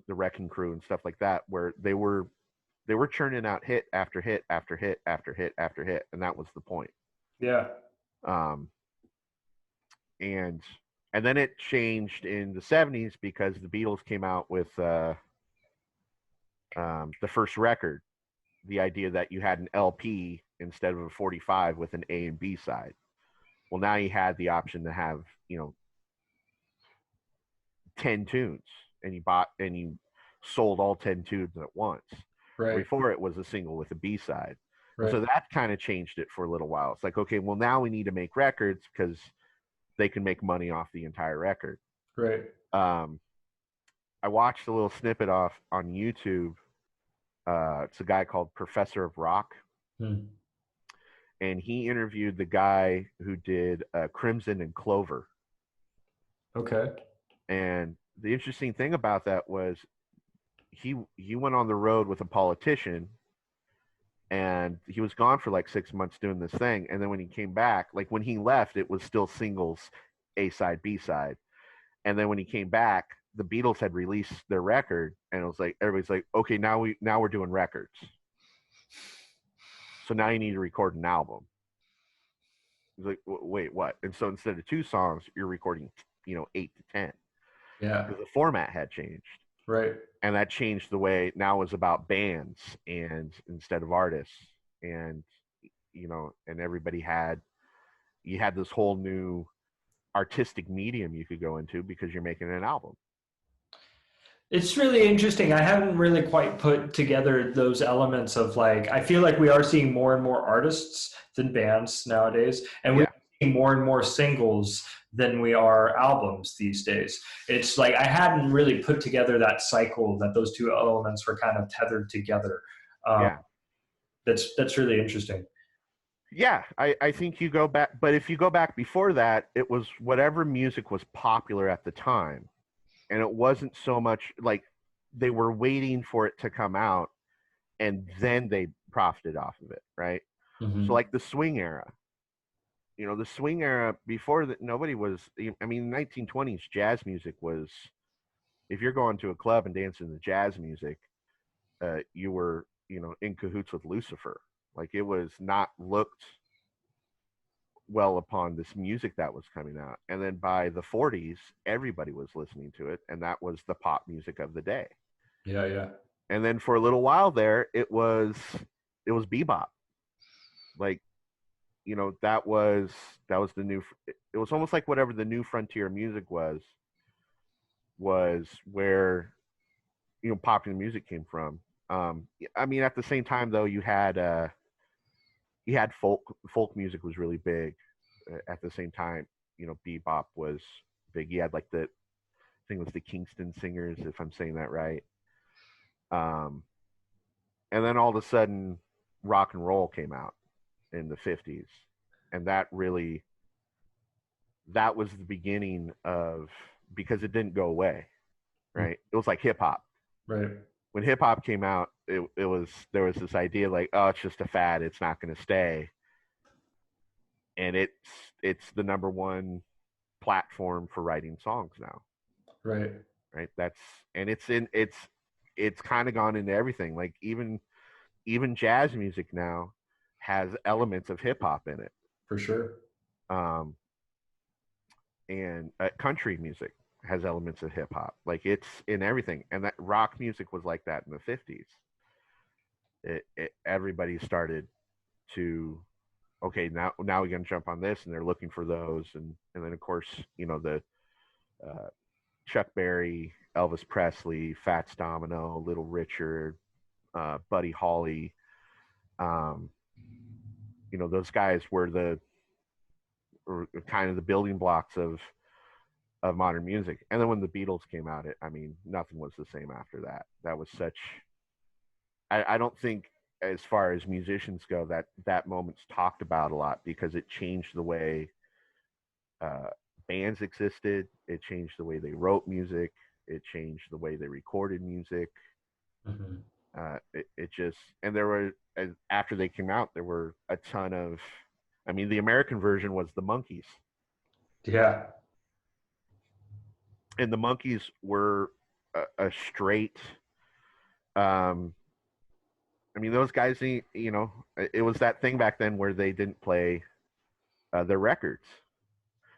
the Wrecking Crew and stuff like that, where they were churning out hit after hit after hit after hit after hit, and that was the point. Yeah. Um, and then it changed in the '70s because the Beatles came out with the first record. The idea that you had an LP instead of a 45 with an A and B side. Well, now you had the option to have, 10 tunes, and you sold all 10 tunes at once. Right. Before, it was a single with a B side. And Right. so that kind of changed it for a little while. It's like, okay, well, now we need to make records because they can make money off the entire record. Right. Um, I watched a little snippet off on YouTube. It's a guy called Professor of Rock, Hmm. and he interviewed the guy who did Crimson and Clover. Okay. And the interesting thing about that was he went on the road with a politician, and he was gone for like 6 months doing this thing. And then when he came back, like when he left, it was still singles, A side, B side. And then when he came back, the Beatles had released their record, and it was like everybody's like, okay, now we're doing records. So now you need to record an album. He's like, wait, what? And so instead of 2 songs, you're recording, 8 to 10, Yeah. because the format had changed. Right. And that changed the way now it was about bands and instead of artists. And, and you had this whole new artistic medium you could go into because you're making an album. It's really interesting. I haven't really quite put together those elements of like, I feel like we are seeing more and more artists than bands nowadays, and we're Yeah. seeing more and more singles than we are albums these days. It's like I hadn't really put together that cycle that those two elements were kind of tethered together. Um, Yeah. that's really interesting. Yeah. I think you go back, but if you go back before that, it was whatever music was popular at the time. And it wasn't so much like they were waiting for it to come out and then they profited off of it, right? So Hmm. like the swing era, the swing era before that, nobody was. I mean, 1920s jazz music was. If you're going to a club and dancing to jazz music, you were in cahoots with Lucifer. Like it was not looked well upon this music that was coming out. And then by the 40s, everybody was listening to it, and that was the pop music of the day. Yeah, yeah. And then for a little while there, it was bebop. Like that was the new. It was almost like whatever the new frontier music was where popular music came from. I mean, at the same time though, you had folk music was really big. At the same time, bebop was big. You had like I think it was the Kingston Singers, if I'm saying that right. Um, and then all of a sudden, rock and roll came out in the 50s, and that was the beginning of, because it didn't go away, right? It was like hip hop. Right. When hip hop came out, there was this idea like, oh, it's just a fad, it's not going to stay, and it's the number one platform for writing songs now, Right. right? It's kind of gone into everything. Like even jazz music now has elements of hip hop in it. For sure. Um, and country music has elements of hip hop. Like it's in everything. And that rock music was like that in the 50s. Everybody started to, okay, now we're going to jump on this, and they're looking for those. And then of course, the uh, Chuck Berry, Elvis Presley, Fats Domino, Little Richard, Buddy Holly. Um, those guys were kind of the building blocks of modern music. And then when the Beatles came out, I mean, nothing was the same after that. That was such. I don't think, as far as musicians go, that moment's talked about a lot because it changed the way bands existed. It changed the way they wrote music. It changed the way they recorded music. Hmm. It just, and there were, after they came out, there were a ton of. I mean, the American version was the Monkees. Yeah. And the Monkees were a straight. I mean, those guys, it was that thing back then where they didn't play their records,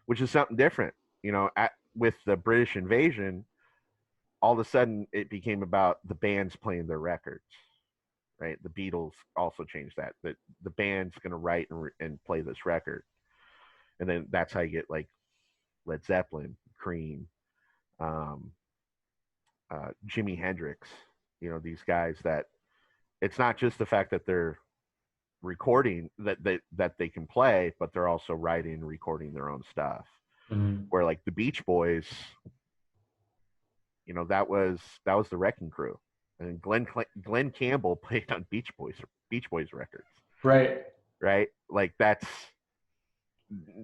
which is something different. With the British invasion, all of a sudden it became about the bands playing their records, right? The Beatles also changed that the band's going to write and play this record, and then that's how you get like Led Zeppelin, Cream, um, Jimi Hendrix. You know, these guys that it's not just the fact that they're recording that they can play, but they're also writing and recording their own stuff. Mm-hmm. Where like the Beach Boys, you know, that was the Wrecking Crew, and Glen Campbell played on Beach Boys records, Right. right? Like that's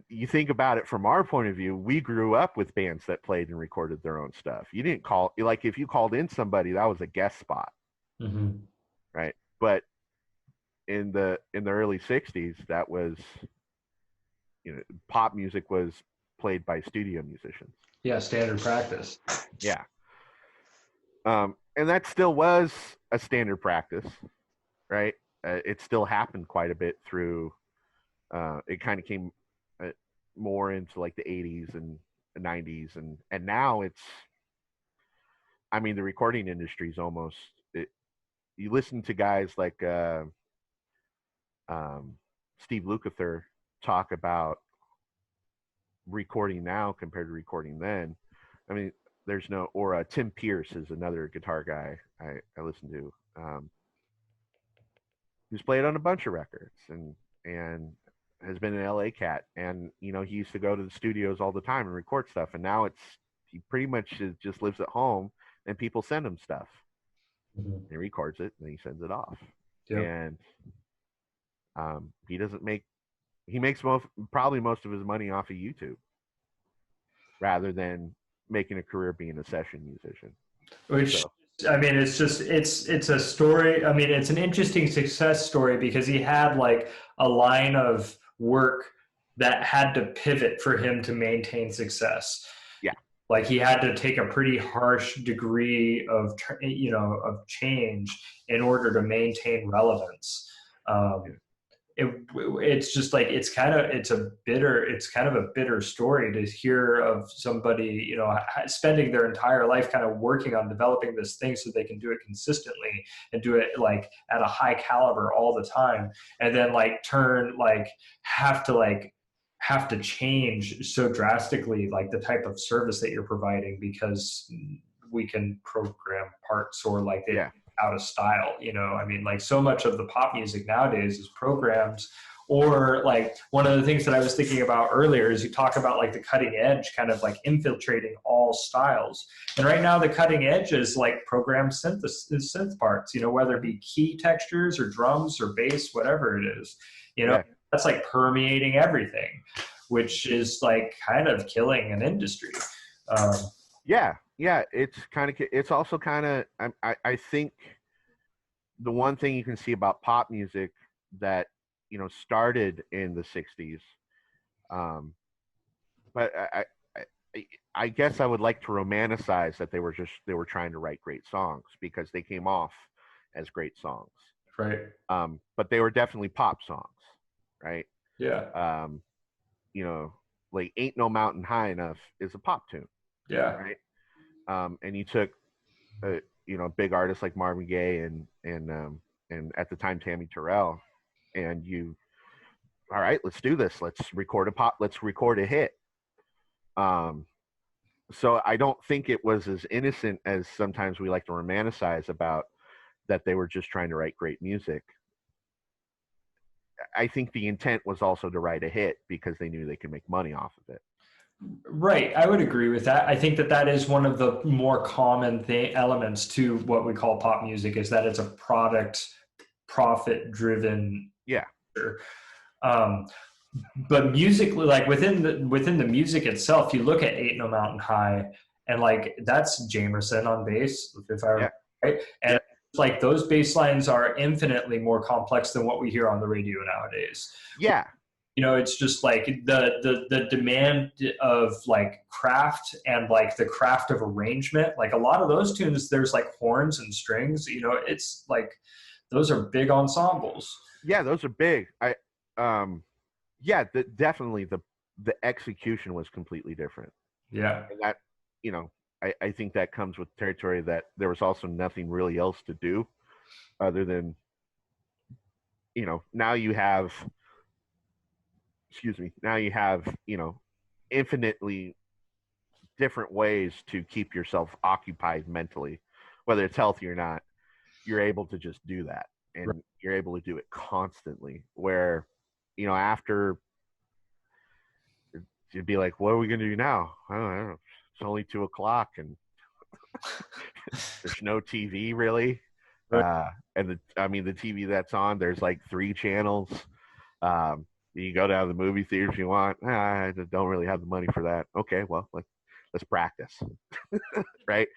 you think about it from our point of view, we grew up with bands that played and recorded their own stuff. You didn't call like if you called in somebody, that was a guest spot, Mm-hmm. right? But in the early '60s, that was pop music was played by studio musicians. Yeah, standard practice. Yeah, and that still was a standard practice, right? It still happened quite a bit through. It kind of came more into like the '80s and the '90s, and now it's. I mean, the recording industry is almost. You listen to guys like Steve Lukather talk about recording now compared to recording then. I mean, there's no, or Tim Pierce is another guitar guy I listen to, who's played on a bunch of records and has been an LA cat. And, he used to go to the studios all the time and record stuff. And now he pretty much just lives at home and people send him stuff. Mm-hmm. He records it and then he sends it off. Yep. And he makes probably most of his money off of YouTube rather than making a career being a session musician. Which, I mean, it's a story. I mean, it's an interesting success story because he had like a line of work that had to pivot for him to maintain success. Yeah. Like he had to take a pretty harsh degree of, of change in order to maintain relevance. It's just like it's kind of a bitter story to hear of somebody spending their entire life kind of working on developing this thing so they can do it consistently and do it like at a high caliber all the time, and then have to change so drastically like the type of service that you're providing because we can program parts or like they out of style. I mean, like so much of the pop music nowadays is programs, or like one of the things that I was thinking about earlier is you talk about like the cutting edge kind of like infiltrating all styles. And right now the cutting edge is like programmed synth parts, whether it be key textures or drums or bass, whatever it is, that's like permeating everything, which is like kind of killing an industry. Yeah, it's also kind of, I think the one thing you can see about pop music that, started in the 60s, but I guess I would like to romanticize that they were trying to write great songs because they came off as great songs. Right. But they were definitely pop songs, right? Yeah. Like Ain't No Mountain High Enough is a pop tune. Yeah. Right. And you took, big artists like Marvin Gaye and at the time Tammy Terrell, and all right, let's do this. Let's record a hit. So I don't think it was as innocent as sometimes we like to romanticize about that they were just trying to write great music. I think the intent was also to write a hit because they knew they could make money off of it. Right. I would agree with that. I think that is one of the more common elements to what we call pop music is that it's a profit driven. Yeah. But musically, like within the music itself, you look at Ain't No Mountain High and like that's Jamerson on bass, if I remember right. And like those bass lines are infinitely more complex than what we hear on the radio nowadays. Yeah. It's just like the demand of like craft and like the craft of arrangement. Like a lot of those tunes, there's like horns and strings. It's like those are big ensembles. Yeah, those are big. Definitely the execution was completely different. Yeah, and that I think that comes with territory that there was also nothing really else to do other than now you have, excuse me, now you have, infinitely different ways to keep yourself occupied mentally, whether it's healthy or not. You're able to just do that, Right. and you're able to do it constantly. Where, after, you'd be like, what are we going to do now? I don't know. It's only 2 o'clock and there's no TV really. Right. And the TV that's on, there's like 3 channels. You can go down to the movie theater if you want. I don't really have the money for that. Okay, well, let's practice, right?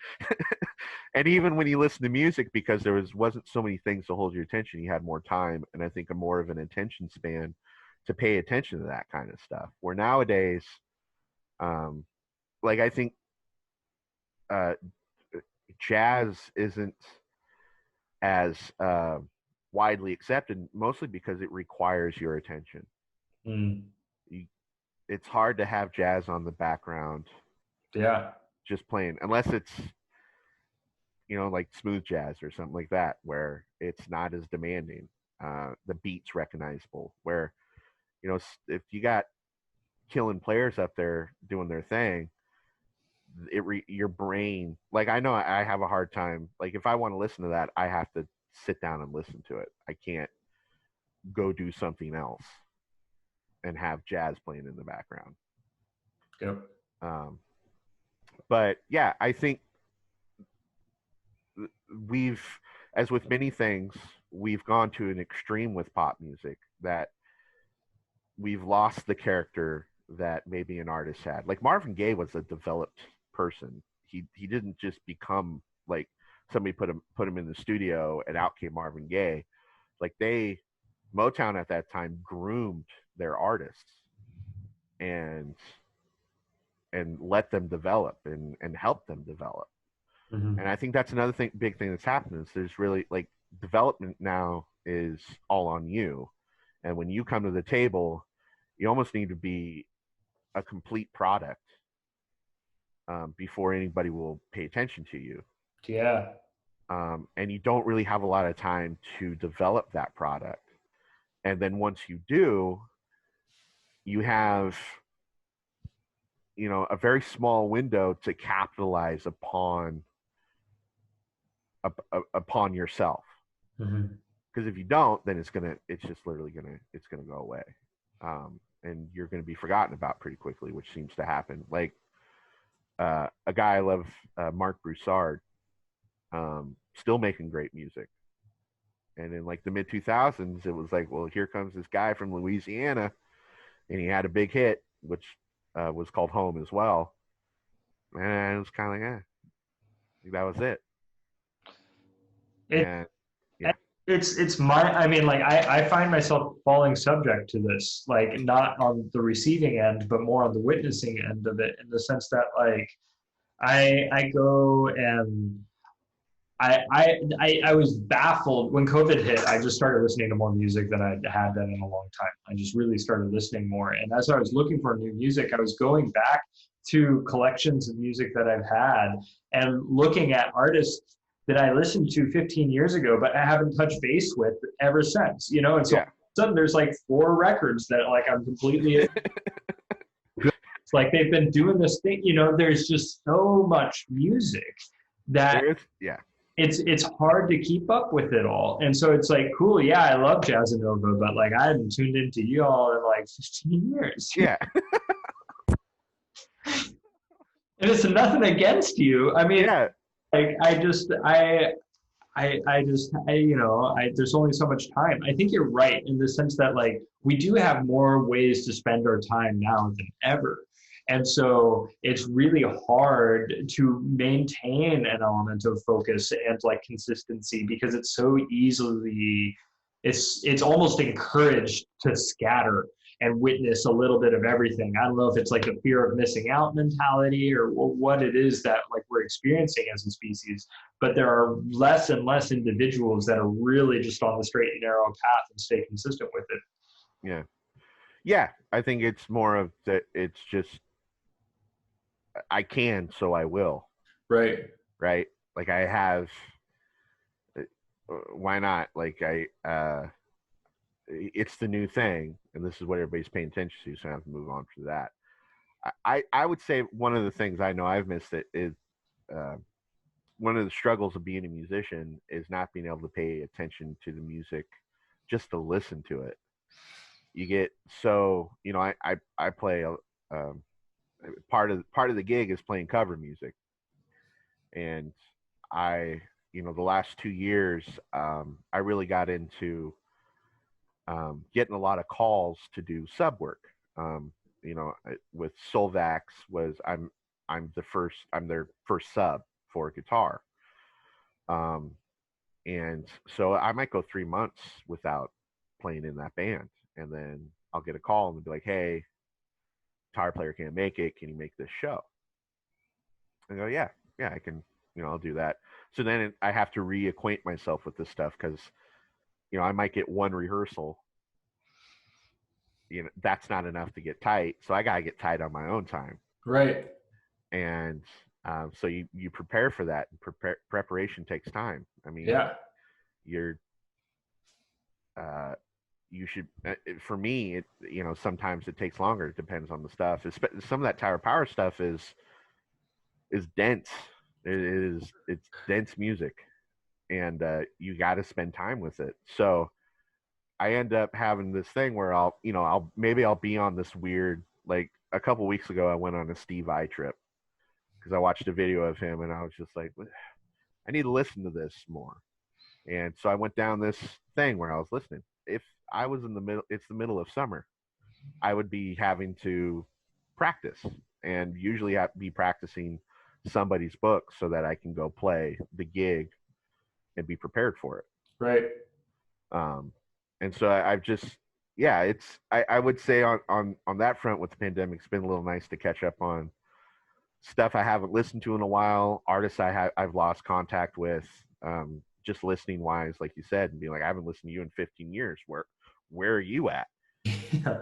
And even when you listen to music, because wasn't so many things to hold your attention, you had more time, and I think a more of an attention span to pay attention to that kind of stuff. Where nowadays, um, like I think uh, jazz isn't as widely accepted, mostly because it requires your attention. Mm. You, it's hard to have jazz on the background Yeah. just playing, unless it's like smooth jazz or something like that, where it's not as demanding. The beat's recognizable. Where if you got killing players up there doing their thing, your brain, like, I know I have a hard time. Like, if I want to listen to that, I have to sit down and listen to it. I can't go do something else and have jazz playing in the background. Yep. Um, but yeah, I think we've, as with many things, we've gone to an extreme with pop music that we've lost the character that maybe an artist had. Like, Marvin Gaye was a developed person. He didn't just become like somebody put him in the studio and out came Marvin Gaye. Like, Motown at that time groomed their artists and let them develop and help them develop. And Mm-hmm. I think that's another big thing that's happened is there's really, like, development now is all on you. And when you come to the table, you almost need to be a complete product before anybody will pay attention to you. Yeah. And you don't really have a lot of time to develop that product. And then once you do, you have, a very small window to capitalize upon yourself. Mm-hmm. Because if you don't, then it's just literally gonna go away, and you're gonna be forgotten about pretty quickly, which seems to happen. Like, a guy I love, Mark Broussard, still making great music. And in like the mid 2000s, it was like, well, here comes this guy from Louisiana, and he had a big hit, which was called Home as well. And it was kind of like, that was it. It, And yeah, it's my, I mean, like, I find myself falling subject to this, like, not on the receiving end, but more on the witnessing end of it, in the sense that, like, I go and I was baffled when COVID hit. I just started listening to more music than I had done in a long time. I just really started listening more. And as I was looking for new music, I was going back to collections of music that I've had and looking at artists that I listened to 15 years ago, but I haven't touched base with ever since, And so all yeah, of a sudden there's like 4 records that, like, I'm completely good. It's like they've been doing this thing, there's just so much music that there is, yeah, it's hard to keep up with it all. And so it's like, cool, yeah, I love Jazz and Nova, but, like, I hadn't tuned into you all in like 15 years. yeah, And it's nothing against you. I mean, yeah, like, there's only so much time. I think you're right in the sense that, like, we do have more ways to spend our time now than ever. And so it's really hard to maintain an element of focus and, like, consistency, because it's so easily, it's almost encouraged to scatter and witness a little bit of everything. I don't know if it's like the fear of missing out mentality or what it is that, like, we're experiencing as a species, but there are less and less individuals that are really just on the straight and narrow path and stay consistent with it. yeah, yeah. I think it's more of that. It's just, I can, so I will. Right. Right? Like, I have. Why not? Like, it's the new thing, and this is what everybody's paying attention to, so I have to move on to that. I would say one of the things I know I've missed it is uh, one of the struggles of being a musician is not being able to pay attention to the music just to listen to it. You get so, I play um, part of the gig is playing cover music, and I the last 2 years I really got into getting a lot of calls to do sub work. With Solvax was I'm their first sub for guitar. Um, and so I might go 3 months without playing in that band, and then I'll get a call and be like, "Hey, guitar player can't make it. Can you make this show?" I go, "Yeah, yeah, I can. I'll do that." So then I have to reacquaint myself with this stuff because I might get one rehearsal. That's not enough to get tight, so I gotta get tight on my own time. Right. And so you prepare for that, and preparation takes time. I mean, Yeah. you're you should for me sometimes it takes longer. It depends on the stuff. Some of that Tower Power stuff is dense. It's dense music, and you got to spend time with it. So I end up having this thing where I'll be on this weird, like a couple weeks ago I went on a Steve Vai trip because I watched a video of him and I was just like, I need to listen to this more. And so I went down this thing where I was listening. If I was in the middle, it's the middle of summer, I would be having to practice, and usually I'd be practicing somebody's book so that I can go play the gig and be prepared for it. Right. And so I've just, yeah, I would say on that front with the pandemic, it's been a little nice to catch up on stuff I haven't listened to in a while, artists I've lost contact with, just listening wise, like you said, and being like, I haven't listened to you in 15 years. Where are you at? Yeah.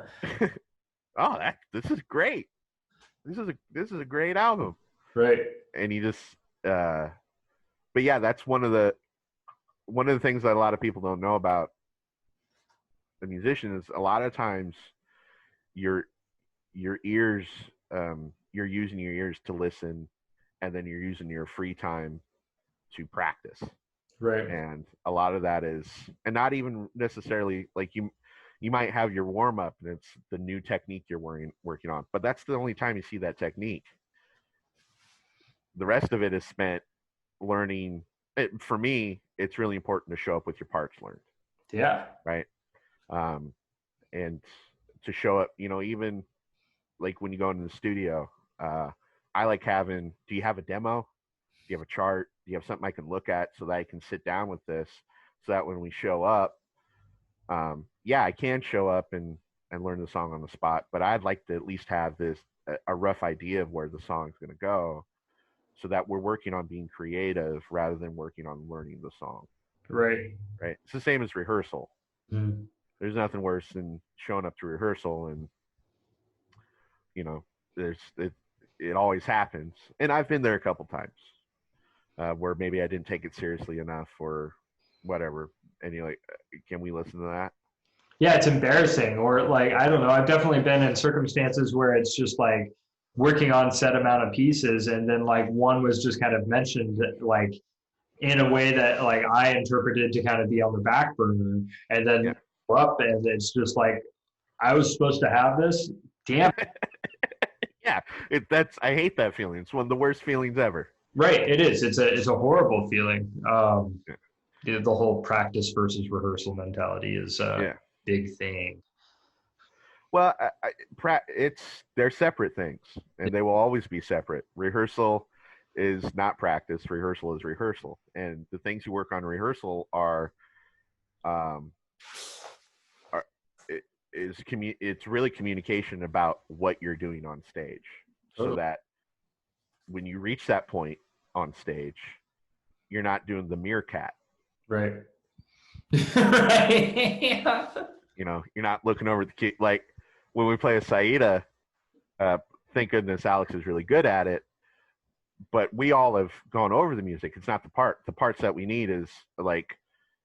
Oh, this is great. This is a great album. Right. And you just, but yeah, that's one of the things that a lot of people don't know about the musician is a lot of times your ears, you're using your ears to listen, and then you're using your free time to practice. Right. And a lot of that is, and not even necessarily like you might have your warm up and it's the new technique you're working on, but that's the only time you see that technique. The rest of it is spent learning. For me, it's really important to show up with your parts learned. Yeah. Right. And to show up, even like when you go into the studio, I like having, do you have a demo? Do you have a chart? Do you have something I can look at so that I can sit down with this so that when we show up, yeah, I can show up and learn the song on the spot, but I'd like to at least have a rough idea of where the song's going to go so that we're working on being creative rather than working on learning the song. Right. Right. It's the same as rehearsal. Mm. There's nothing worse than showing up to rehearsal and, it always happens. And I've been there a couple times where maybe I didn't take it seriously enough or whatever. And you're like, can we listen to that? Yeah, it's embarrassing. Or like, I don't know. I've definitely been in circumstances where it's just like working on set amount of pieces, and then like one was just kind of mentioned like in a way that like I interpreted to kind of be on the back burner, and then Yeah. up, and it's just like I was supposed to have this. Damn. Yeah, I hate that feeling. It's one of the worst feelings ever. Right. It is. It's a horrible feeling. The whole practice versus rehearsal mentality is a big thing. Well, they're separate things, and they will always be separate. Rehearsal is not practice. Rehearsal is rehearsal, and the things you work on rehearsal um, are it's really communication about what you're doing on stage, so that when you reach that point on stage, you're not doing the meerkat. Right. Right. Yeah. You're not looking over the key. Like when we play a Saida, thank goodness Alex is really good at it, but we all have gone over the music. It's not the part. The parts that we need is like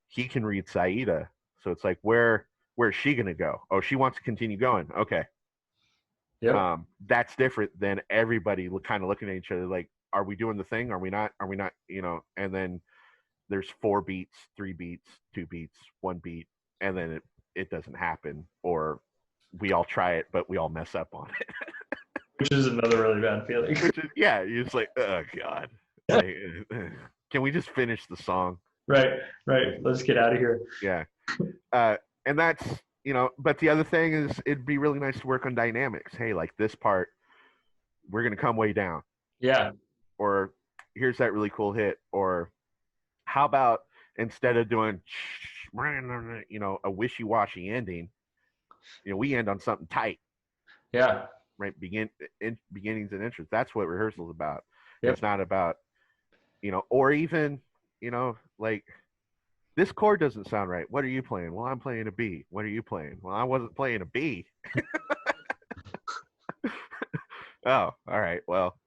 he can read Saida. So it's like, where Where's she gonna go? Oh, she wants to continue going. Okay. Yep. That's different than everybody kind of looking at each other like, are we doing the thing? Are we not? Are we not? And then there's 4 beats, 3 beats, 2 beats, 1 beat, and then it doesn't happen, or we all try it, but we all mess up on it. Which is another really bad feeling. Which is, yeah, you're just like, oh God. Like, can we just finish the song? Right. Right. Let's get out of here. Yeah. And that's, but the other thing is it'd be really nice to work on dynamics. Hey, like this part, we're going to come way down. Yeah. Or here's that really cool hit. Or how about instead of doing, a wishy-washy ending, we end on something tight. Yeah. Right. Beginnings and entrance. That's what rehearsal's about. Yep. It's not about, or even, like, this chord doesn't sound right. What are you playing? Well, I'm playing a B. What are you playing? Well, I wasn't playing a B. Oh, all right. Well,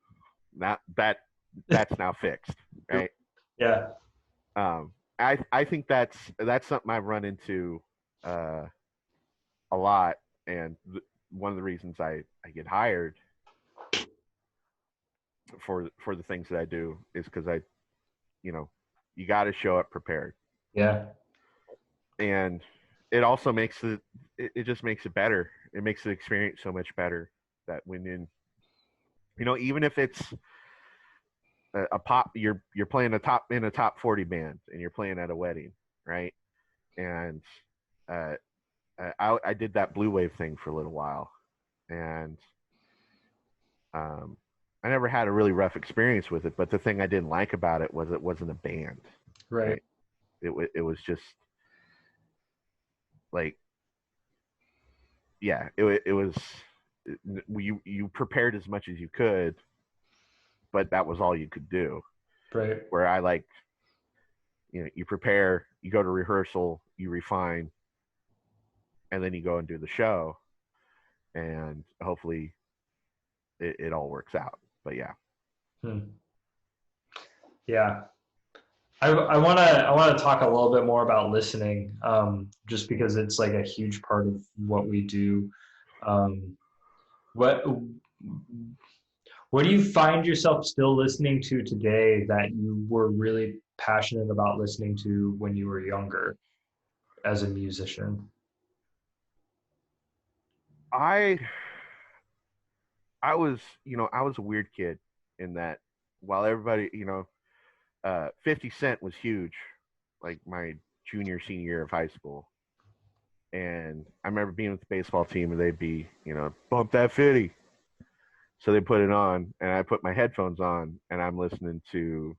not that's now fixed, right? Yeah. I think that's something I've run into a lot, and one of the reasons I get hired for the things that I do is because you got to show up prepared. Yeah. And it also makes it just makes it better. It makes the experience so much better that when even if it's a pop, you're playing in a top 40 band and you're playing at a wedding, right? And I did that blue wave thing for a little while, and I never had a really rough experience with it. But the thing I didn't like about it was it wasn't a band, Right. It was just like, yeah, it was. You prepared as much as you could, but that was all you could do. Right. Where I like, you prepare, you go to rehearsal, you refine, and then you go and do the show, and hopefully it all works out. But yeah. Yeah. I want to talk a little bit more about listening, just because it's like a huge part of what we do. Um, what what do you find yourself still listening to today that you were really passionate about listening to when you were younger as a musician? I I was I was a weird kid in that while everybody 50 Cent was huge, like my senior year of high school. And I remember being with the baseball team and they'd be, bump that 50. So they put it on and I put my headphones on and I'm listening to,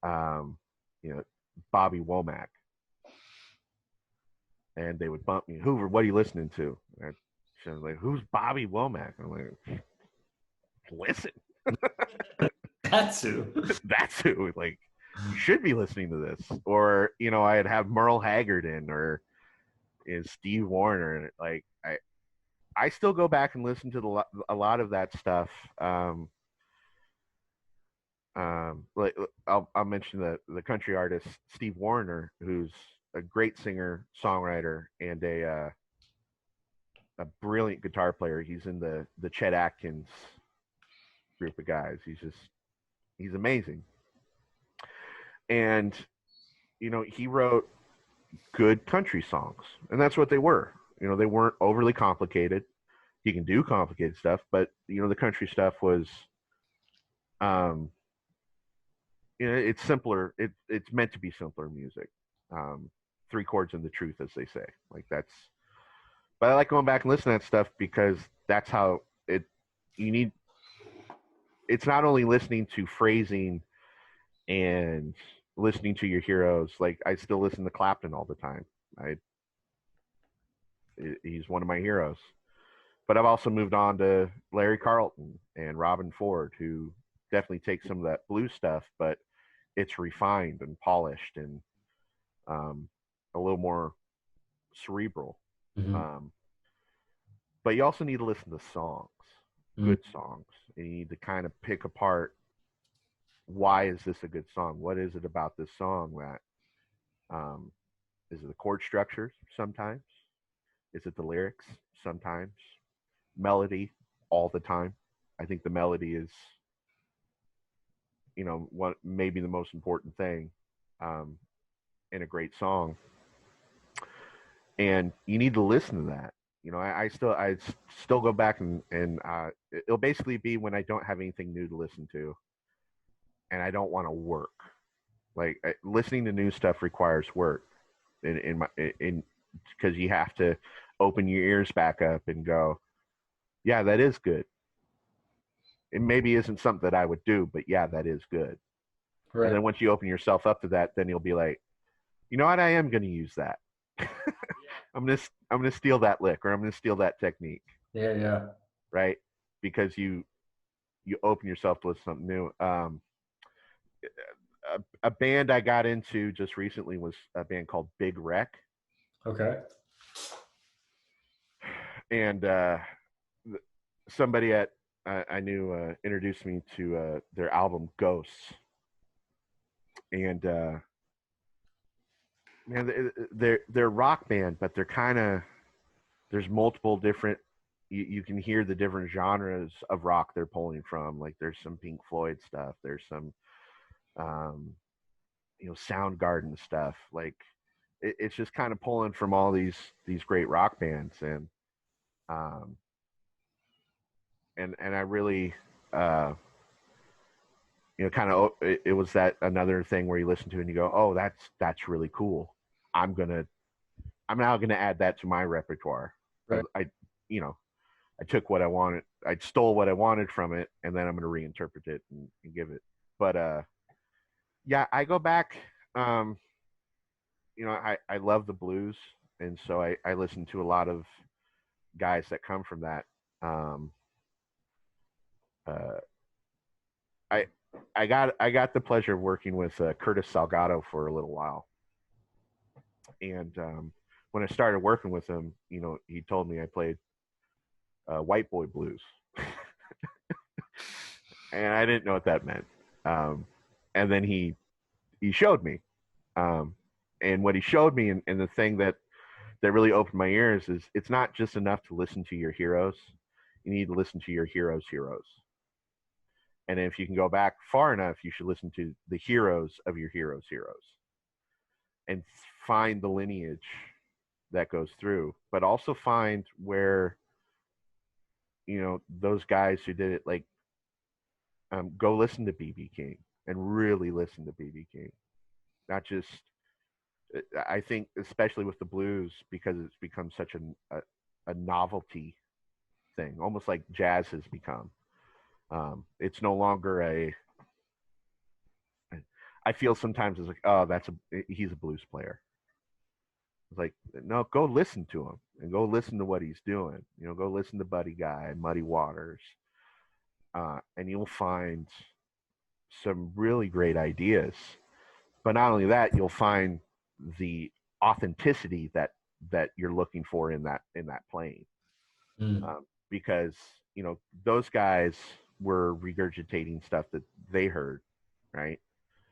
um, you know, Bobby Womack. And they would bump me, Hoover, what are you listening to? And I was like, who's Bobby Womack? I'm like, listen. That's who. That's who. Like, you should be listening to this. Or, I'd have Merle Haggard in or Steve Wariner. And like, I still go back and listen to a lot of that stuff. Like I'll mention the country artist Steve Wariner, who's a great singer, songwriter, and a brilliant guitar player. He's in the Chet Atkins group of guys. He's amazing. And he wrote good country songs, and that's what they were. They weren't overly complicated. He can do complicated stuff, but the country stuff was, it's simpler. It's meant to be simpler music. 3 chords and the truth, as they say. Like that's. But I like going back and listening to that stuff because that's how it. You need. It's not only listening to phrasing and listening to your heroes. Like I still listen to Clapton all the time. He's one of my heroes. But I've also moved on to Larry Carlton and Robin Ford, who definitely take some of that blues stuff, but it's refined and polished and a little more cerebral. Mm-hmm. But you also need to listen to songs, good songs, and you need to kind of pick apart why is this a good song? What is it about this song that is it the chord structures sometimes? Is it the lyrics? Sometimes. Melody, all the time. I think the melody is, what maybe the most important thing um, in a great song. And you need to listen to that. I still go back and it'll basically be when I don't have anything new to listen to, and I don't want to work. Like listening to new stuff requires work, in because you have to open your ears back up and go, yeah, that is good. It maybe isn't something that I would do, but yeah, that is good. And Right. then once you open yourself up to that, then you'll be like, you know what, I am going to use that. I'm gonna steal that lick, or I'm gonna steal that technique, Yeah. Yeah. right? Because you open yourself to something new. A band I got into just recently was a band called Big Wreck, Okay. and somebody at I knew introduced me to their album Ghosts, and man, they're a rock band, but they're kind of there's multiple different. You can hear the different genres of rock they're pulling from. Like there's some Pink Floyd stuff, there's some um, Soundgarden stuff. Like it's just kind of pulling from all these great rock bands, um, and I really kind of it was that another thing where you listen to and you go, oh, that's really cool. I'm gonna I'm now gonna add that to my repertoire. Right. I took what I wanted, I stole what I wanted from it, and then I'm gonna reinterpret it and give it. But yeah, I go back. Um, I love the blues, and so I listen to a lot of guys that come from that. Um, uh, I I got the pleasure of working with Curtis Salgado for a little while, and when I started working with him, he told me I played white boy blues, and I didn't know what that meant. Um, and then he showed me, um, and what he showed me, and the thing that really opened my ears is it's not just enough to listen to your heroes. You need to listen to your heroes' heroes. And if you can go back far enough, you should listen to the heroes of your heroes' heroes and find the lineage that goes through, but also find where, those guys who did it, like, go listen to BB King and really listen to BB King. Not just, I think, especially with the blues, because it's become such a novelty thing, almost like jazz has become. It's no longer I feel sometimes it's like, oh, he's a blues player. It's like, no, go listen to him and go listen to what he's doing. Go listen to Buddy Guy, Muddy Waters, and you'll find some really great ideas. But not only that, you'll find the authenticity that you're looking for in that playing, Mm. because those guys were regurgitating stuff that they heard, right?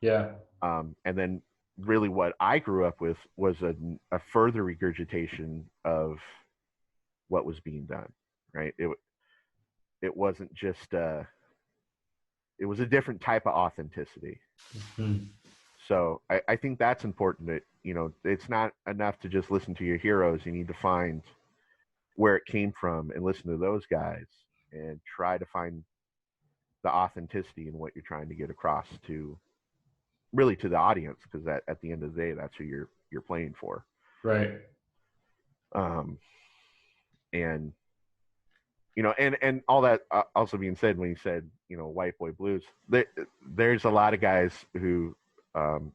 Yeah. And then really what I grew up with was a further regurgitation of what was being done, right? It wasn't just it was a different type of authenticity. Mm. So I think that's important. That it's not enough to just listen to your heroes. You need to find where it came from and listen to those guys and try to find the authenticity in what you're trying to get across to really to the audience, because at the end of the day, that's who you're playing for. Right. Um, and and all that also being said, when you said white boy blues, there's a lot of guys um,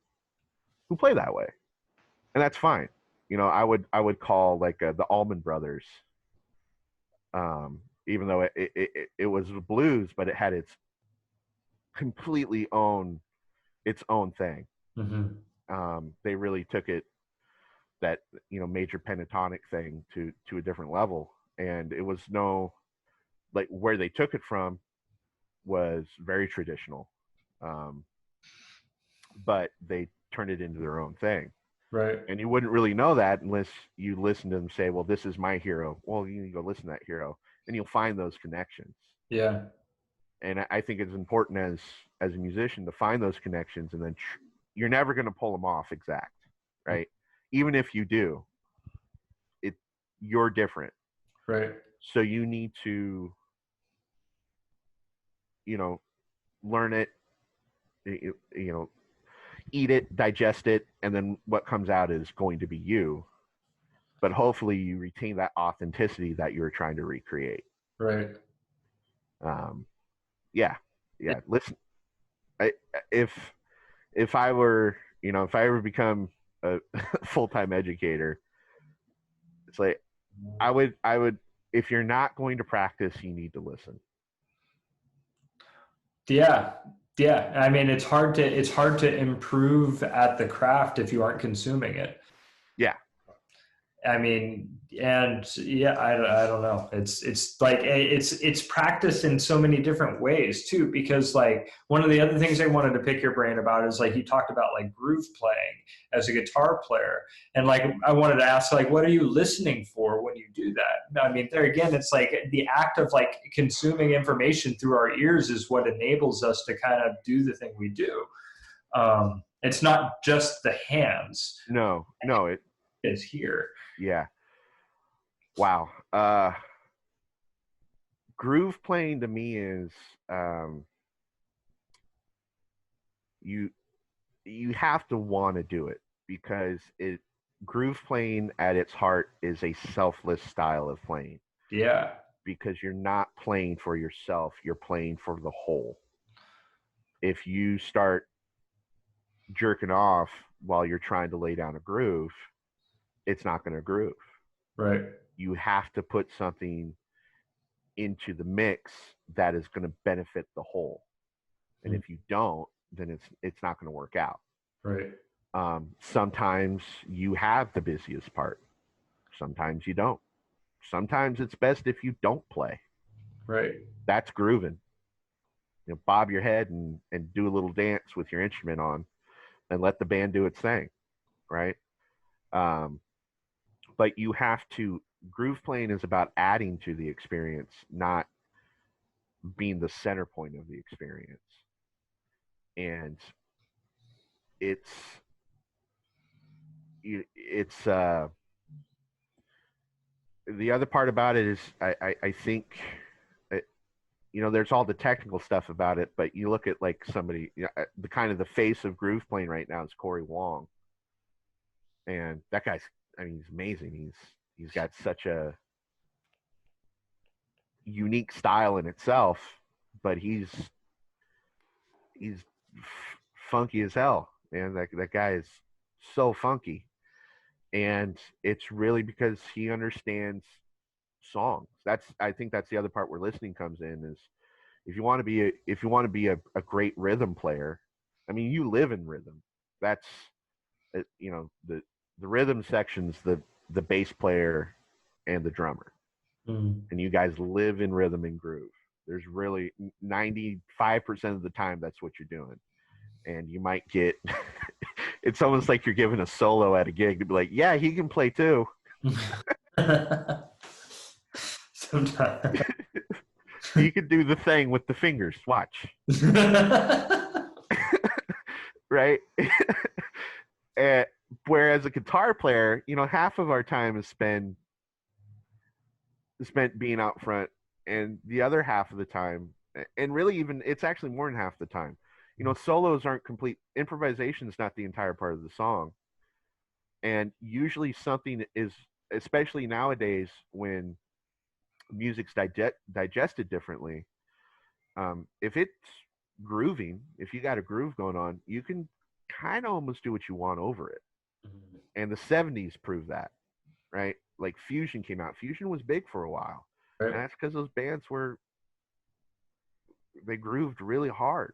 who play that way, and that's fine. I would call like the Allman Brothers, even though it was blues, but it had its completely its own thing. Mm-hmm. They really took it, that major pentatonic thing, to a different level, and it was no, like, where they took it from was very traditional, um, but they turned it into their own thing. Right. And you wouldn't really know that unless you listen to them say, well, this is my hero. Well, you need to go listen to that hero, and you'll find those connections. Yeah. And I think it's important as a musician to find those connections, and then you're never going to pull them off exact, right? Even if you do, it you're different. Right. So you need to, you know, learn it, you know, eat it, digest it, and then what comes out is going to be you. But hopefully you retain that authenticity that you're trying to recreate. Right. Um, yeah, yeah. Listen, I, if if I were, if I ever become a full-time educator, it's like I would if you're not going to practice, you need to listen. Yeah. Yeah. I mean, it's hard to improve at the craft if you aren't consuming it. Yeah. I mean, and yeah, I don't know. It's like it's practice in so many different ways too. Because like one of the other things I wanted to pick your brain about is like you talked about like groove playing as a guitar player, and like I wanted to ask like what are you listening for when you do that? I mean, there again, it's like the act of like consuming information through our ears is what enables us to kind of do the thing we do. It's not just the hands; No, no, it's here. yeah. Wow. Groove playing to me is um, you you have to want to do it because it groove playing at its heart is a selfless style of playing Yeah. because you're not playing for yourself, you're playing for the whole. If you start jerking off while you're trying to lay down a groove, it's not going to groove. Right. You have to put something into the mix that is going to benefit the whole. And if you don't, then it's not going to work out. Right. Sometimes you have the busiest part. Sometimes you don't. Sometimes it's best if you don't play. Right. That's grooving. Bob your head and do a little dance with your instrument on, and let the band do its thing, right? Um, but you have to. Groove playing is about adding to the experience, not being the center point of the experience. And it's it's the other part about it is I think it, there's all the technical stuff about it, but you look at like somebody, the kind of the face of groove playing right now is Corey Wong, and that guy's, I mean, he's amazing. He's got such a unique style in itself, but he's funky as hell, man. That guy is so funky, and it's really because he understands songs. I think that's the other part where listening comes in is if you want to be a great rhythm player, I mean, you live in rhythm. That's the rhythm section's the bass player and the drummer, Mm. and you guys live in rhythm and groove. There's really 95% of the time that's what you're doing, and you might get it's almost like you're giving a solo at a gig to be like, yeah, he can play too. Sometimes. He could do the thing with the fingers. Watch. Right? And whereas a guitar player, half of our time is spent being out front, and the other half of the time, and really even it's actually more than half the time. Solos aren't complete. Improvisation is not the entire part of the song, and usually something is, especially nowadays when music's digested differently. If it's grooving, if you got a groove going on, you can kind of almost do what you want over it. And the 70s proved that, right? Like fusion came out. Fusion was big for a while. Right. And that's because those bands they grooved really hard.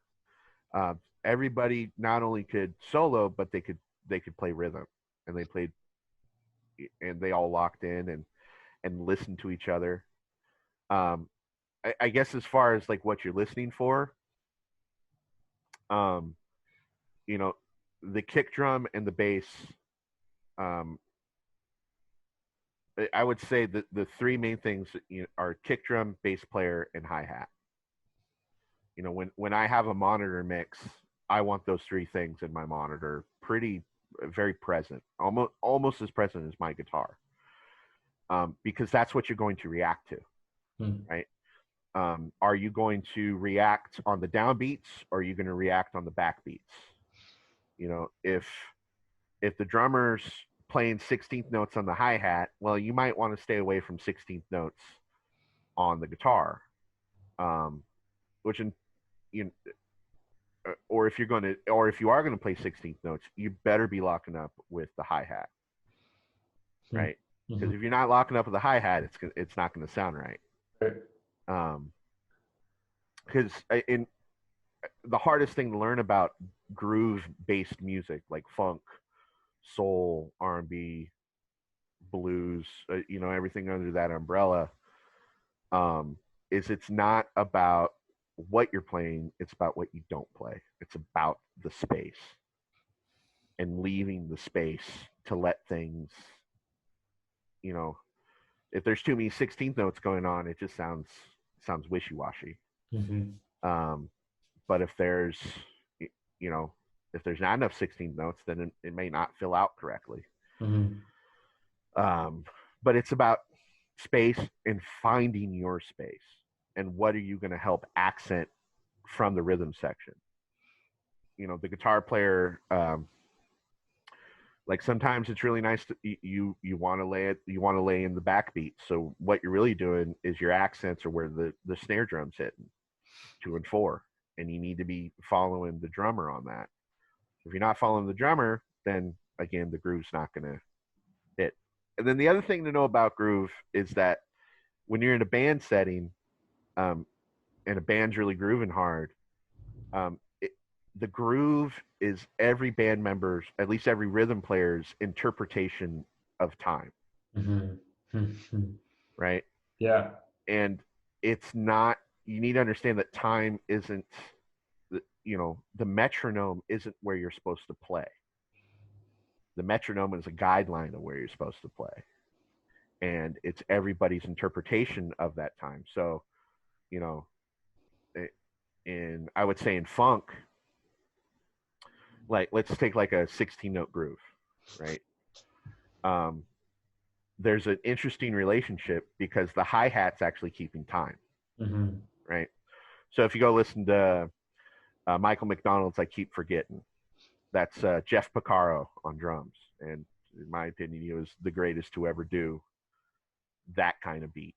Uh, Everybody not only could solo, but they could play rhythm, and they all locked in and listened to each other. Um, I guess as far as like what you're listening for, um, you know, the kick drum and the bass um, I would say that the three main things, are kick drum, bass player, and hi hat. When I have a monitor mix, I want those three things in my monitor pretty very present, almost as present as my guitar, because that's what you're going to react to, Hmm. right? Are you going to react on the downbeats, or are you going to react on the backbeats? If the drummer's playing 16th notes on the hi-hat, well, you might want to stay away from 16th notes on the guitar, which in you know, or if you are going to play 16th notes, you better be locking up with the hi-hat, Hmm. right? Hmm. Because if you're not locking up with the hi-hat, it's not going to sound right. Right. Because in the hardest thing to learn about groove-based music like funk, soul, R&B, blues, everything under that umbrella, um, is it's not about what you're playing, it's about what you don't play. It's about the space and leaving the space to let things, you know, if there's too many 16th notes going on, it just sounds wishy-washy. Hmm. Um, but you know, if there's not enough 16th notes, then it may not fill out correctly. Hmm. Um, but it's about space and finding your space, and what are you going to help accent from the rhythm section. The guitar player, like sometimes it's really nice to you want to lay in the backbeat. So what you're really doing is your accents are where the snare drum's hitting 2 and 4, and you need to be following the drummer on that. If you're not following the drummer, then again the groove's not going to hit. And then the other thing to know about groove is that when you're in a band setting, um, and a band's really grooving hard, um, it, the groove is every band member's, at least every rhythm player's, interpretation of time, Hmm. Hmm. right? Yeah. And it's not. You need to understand that time isn't. The metronome isn't where you're supposed to play. The metronome is a guideline of where you're supposed to play, and it's everybody's interpretation of that time. So, you know, I would say in funk, like let's take like a 16 note groove, right? Um, there's an interesting relationship because the hi-hat's actually keeping time, Hmm. right? So if you go listen to Michael McDonald's I Keep Forgetting, that's Jeff Porcaro on drums, and in my opinion he was the greatest to ever do that kind of beat.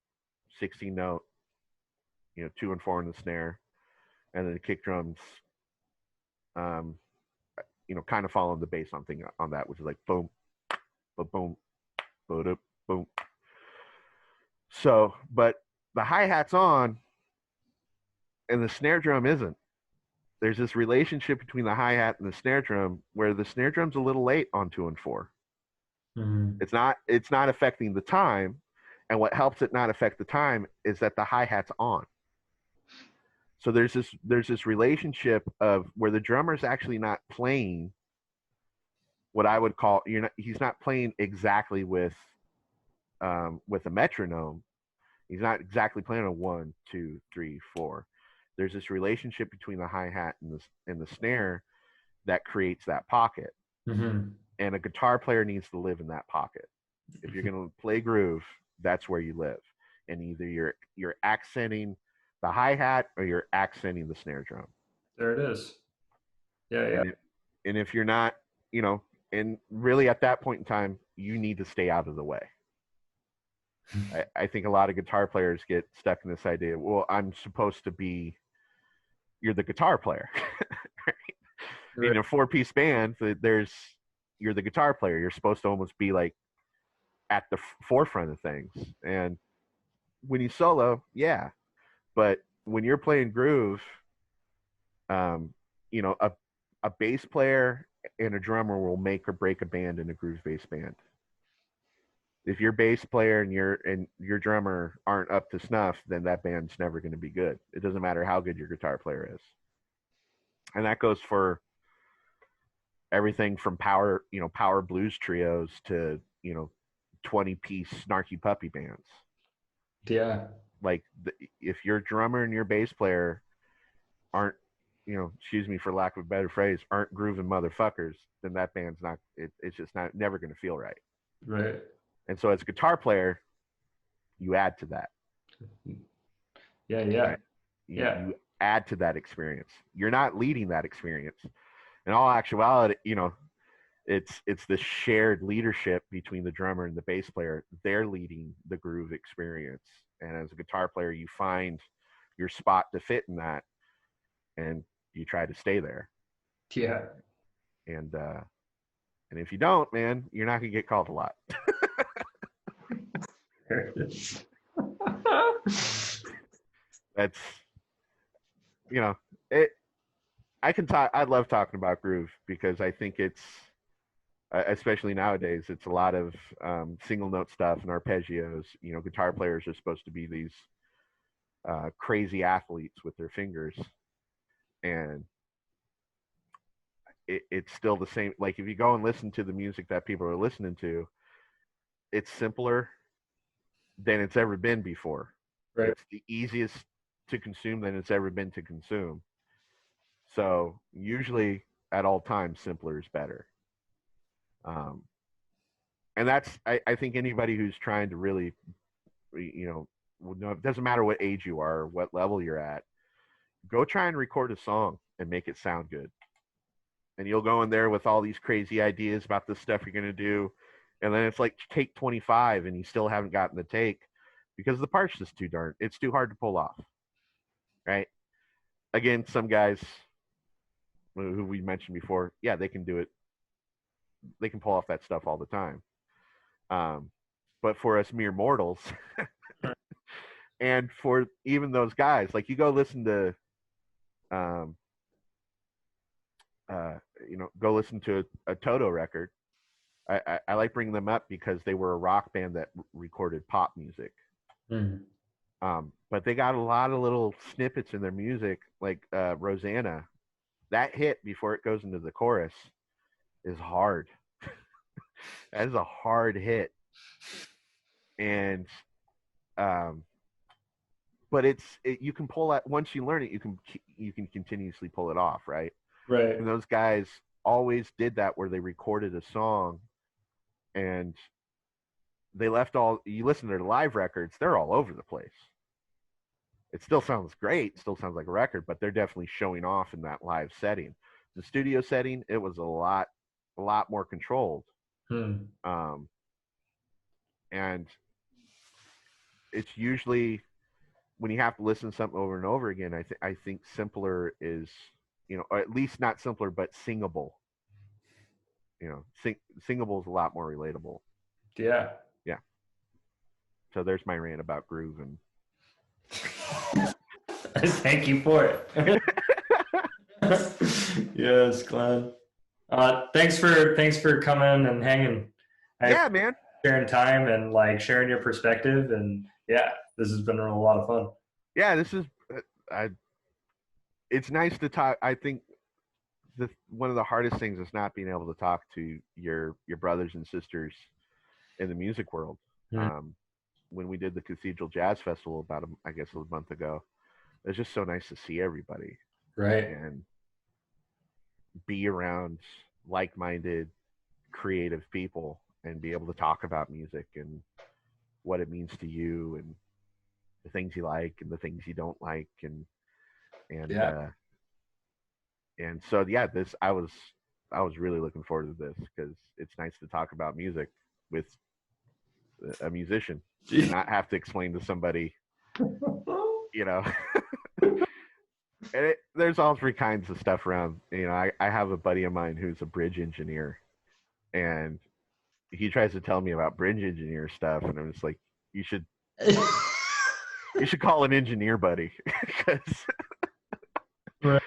16 note, 2 and 4 in the snare, and then the kick drums, um, kind of following the bass on thing on that, which is like boom, boom, boom, boom, boom. So, but the hi-hat's on and the snare drum isn't. There's this relationship between the hi-hat and the snare drum where the snare drum's a little late on 2 and 4. Hmm. It's not affecting the time. And what helps it not affect the time is that the hi-hat's on. So there's this relationship of where the drummer's actually not playing what I would call, he's not playing exactly with a metronome. He's not exactly playing a 1, 2, 3, 4. There's this relationship between the hi-hat and the snare that creates that pocket. Hmm. And a guitar player needs to live in that pocket. If you're going to play groove, that's where you live. And either you're accenting the hi-hat or you're accenting the snare drum. There it is. Yeah. Yeah. And if you're not, you know, and really at that point in time, you need to stay out of the way. I think a lot of guitar players get stuck in this idea. Well, you're the guitar player. In Right. a 4-piece band, you're the guitar player. You're supposed to almost be like at the forefront of things. And when you solo, yeah, but when you're playing groove, um, a bass player and a drummer will make or break a band in a groove bass band. If your bass player and your drummer aren't up to snuff, then that band's never going to be good. It doesn't matter how good your guitar player is. And that goes for everything from power blues trios to 20-piece snarky puppy bands. Yeah. Like if your drummer and your bass player aren't, excuse me for lack of a better phrase, aren't grooving motherfuckers, then that band's not. It's just not never going to feel right. Right. And so as a guitar player, you add to that. Yeah. Yeah. Right? Yeah. You add to that experience. You're not leading that experience. In all actuality, it's the shared leadership between the drummer and the bass player. They're leading the groove experience, and as a guitar player, you find your spot to fit in that, and you try to stay there. Yeah. And if you don't, man, you're not gonna get called a lot. That's it. I can talk. I love talking about groove because I think it's, especially nowadays, it's a lot of single note stuff and arpeggios. Guitar players are supposed to be these crazy athletes with their fingers, and it's still the same. Like if you go and listen to the music that people are listening to, it's simpler than it's ever been before. Right. It's the easiest to consume than it's ever been to consume. So usually at all times, simpler is better. And that's, I think anybody who's trying to really, it doesn't matter what age you are, or what level you're at, go try and record a song and make it sound good. And you'll go in there with all these crazy ideas about the stuff you're going to do. And then it's like take 25 and you still haven't gotten the take because the part's just it's too hard to pull off. Right. Again, some guys who we mentioned before, yeah, they can do it. They can pull off that stuff all the time. But for us mere mortals, and for even those guys, like you go listen to, go listen to a Toto record. I like bringing them up because they were a rock band that recorded pop music. Mm-hmm. But they got a lot of little snippets in their music, like Rosanna. That hit before it goes into the chorus is hard. That is a hard hit. And but you can pull that once you learn it, you can continuously pull it off, right? Right. And those guys always did that where they recorded a song and they left you listen to their live records, they're all over the place. It still sounds great, still sounds like a record, but they're definitely showing off in that live setting. The studio setting, it was a lot more controlled. And it's usually when you have to listen to something over and over again, I think simpler is, or at least not simpler, but singable. Singable is a lot more relatable. Yeah. Yeah. So there's my rant about groove and. Thank you for it. Yes, Glenn. Thanks for coming and hanging. Yeah, man. Sharing time and like sharing your perspective, and yeah, this has been a lot of fun. Yeah, this is. It's nice to talk. I think one of the hardest things is not being able to talk to your brothers and sisters in the music world. Mm-hmm. When we did the Cathedral Jazz Festival about a month ago, it was just so nice to see everybody, right, and be around like-minded, creative people, and be able to talk about music and what it means to you, and the things you like and the things you don't like, and yeah. And so yeah, I was really looking forward to this because it's nice to talk about music with a musician and not have to explain to somebody, And there's all three kinds of stuff around. I have a buddy of mine who's a bridge engineer, and he tries to tell me about bridge engineer stuff, and I'm just like, you should call an engineer buddy because Right.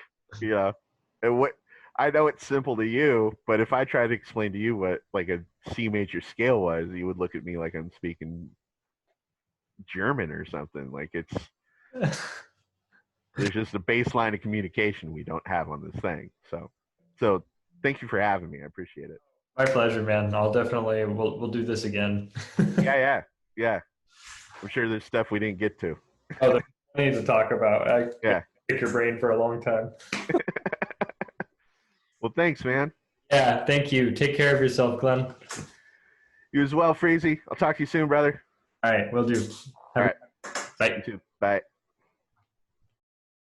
and what I know it's simple to you, but if I try to explain to you what like a C major scale was, you would look at me like I'm speaking German or something. Like there's just a baseline of communication we don't have on this thing. So thank you for having me. I appreciate it. My pleasure, man. I'll definitely we'll do this again. Yeah. I'm sure there's stuff we didn't get to. Oh, there's plenty to talk about. I Yeah. pick your brain for a long time. Well, thanks, man. Yeah, thank you. Take care of yourself, Glenn. You as well, Friesen. I'll talk to you soon, brother. All right, will do. All right. Bye. You too. Bye.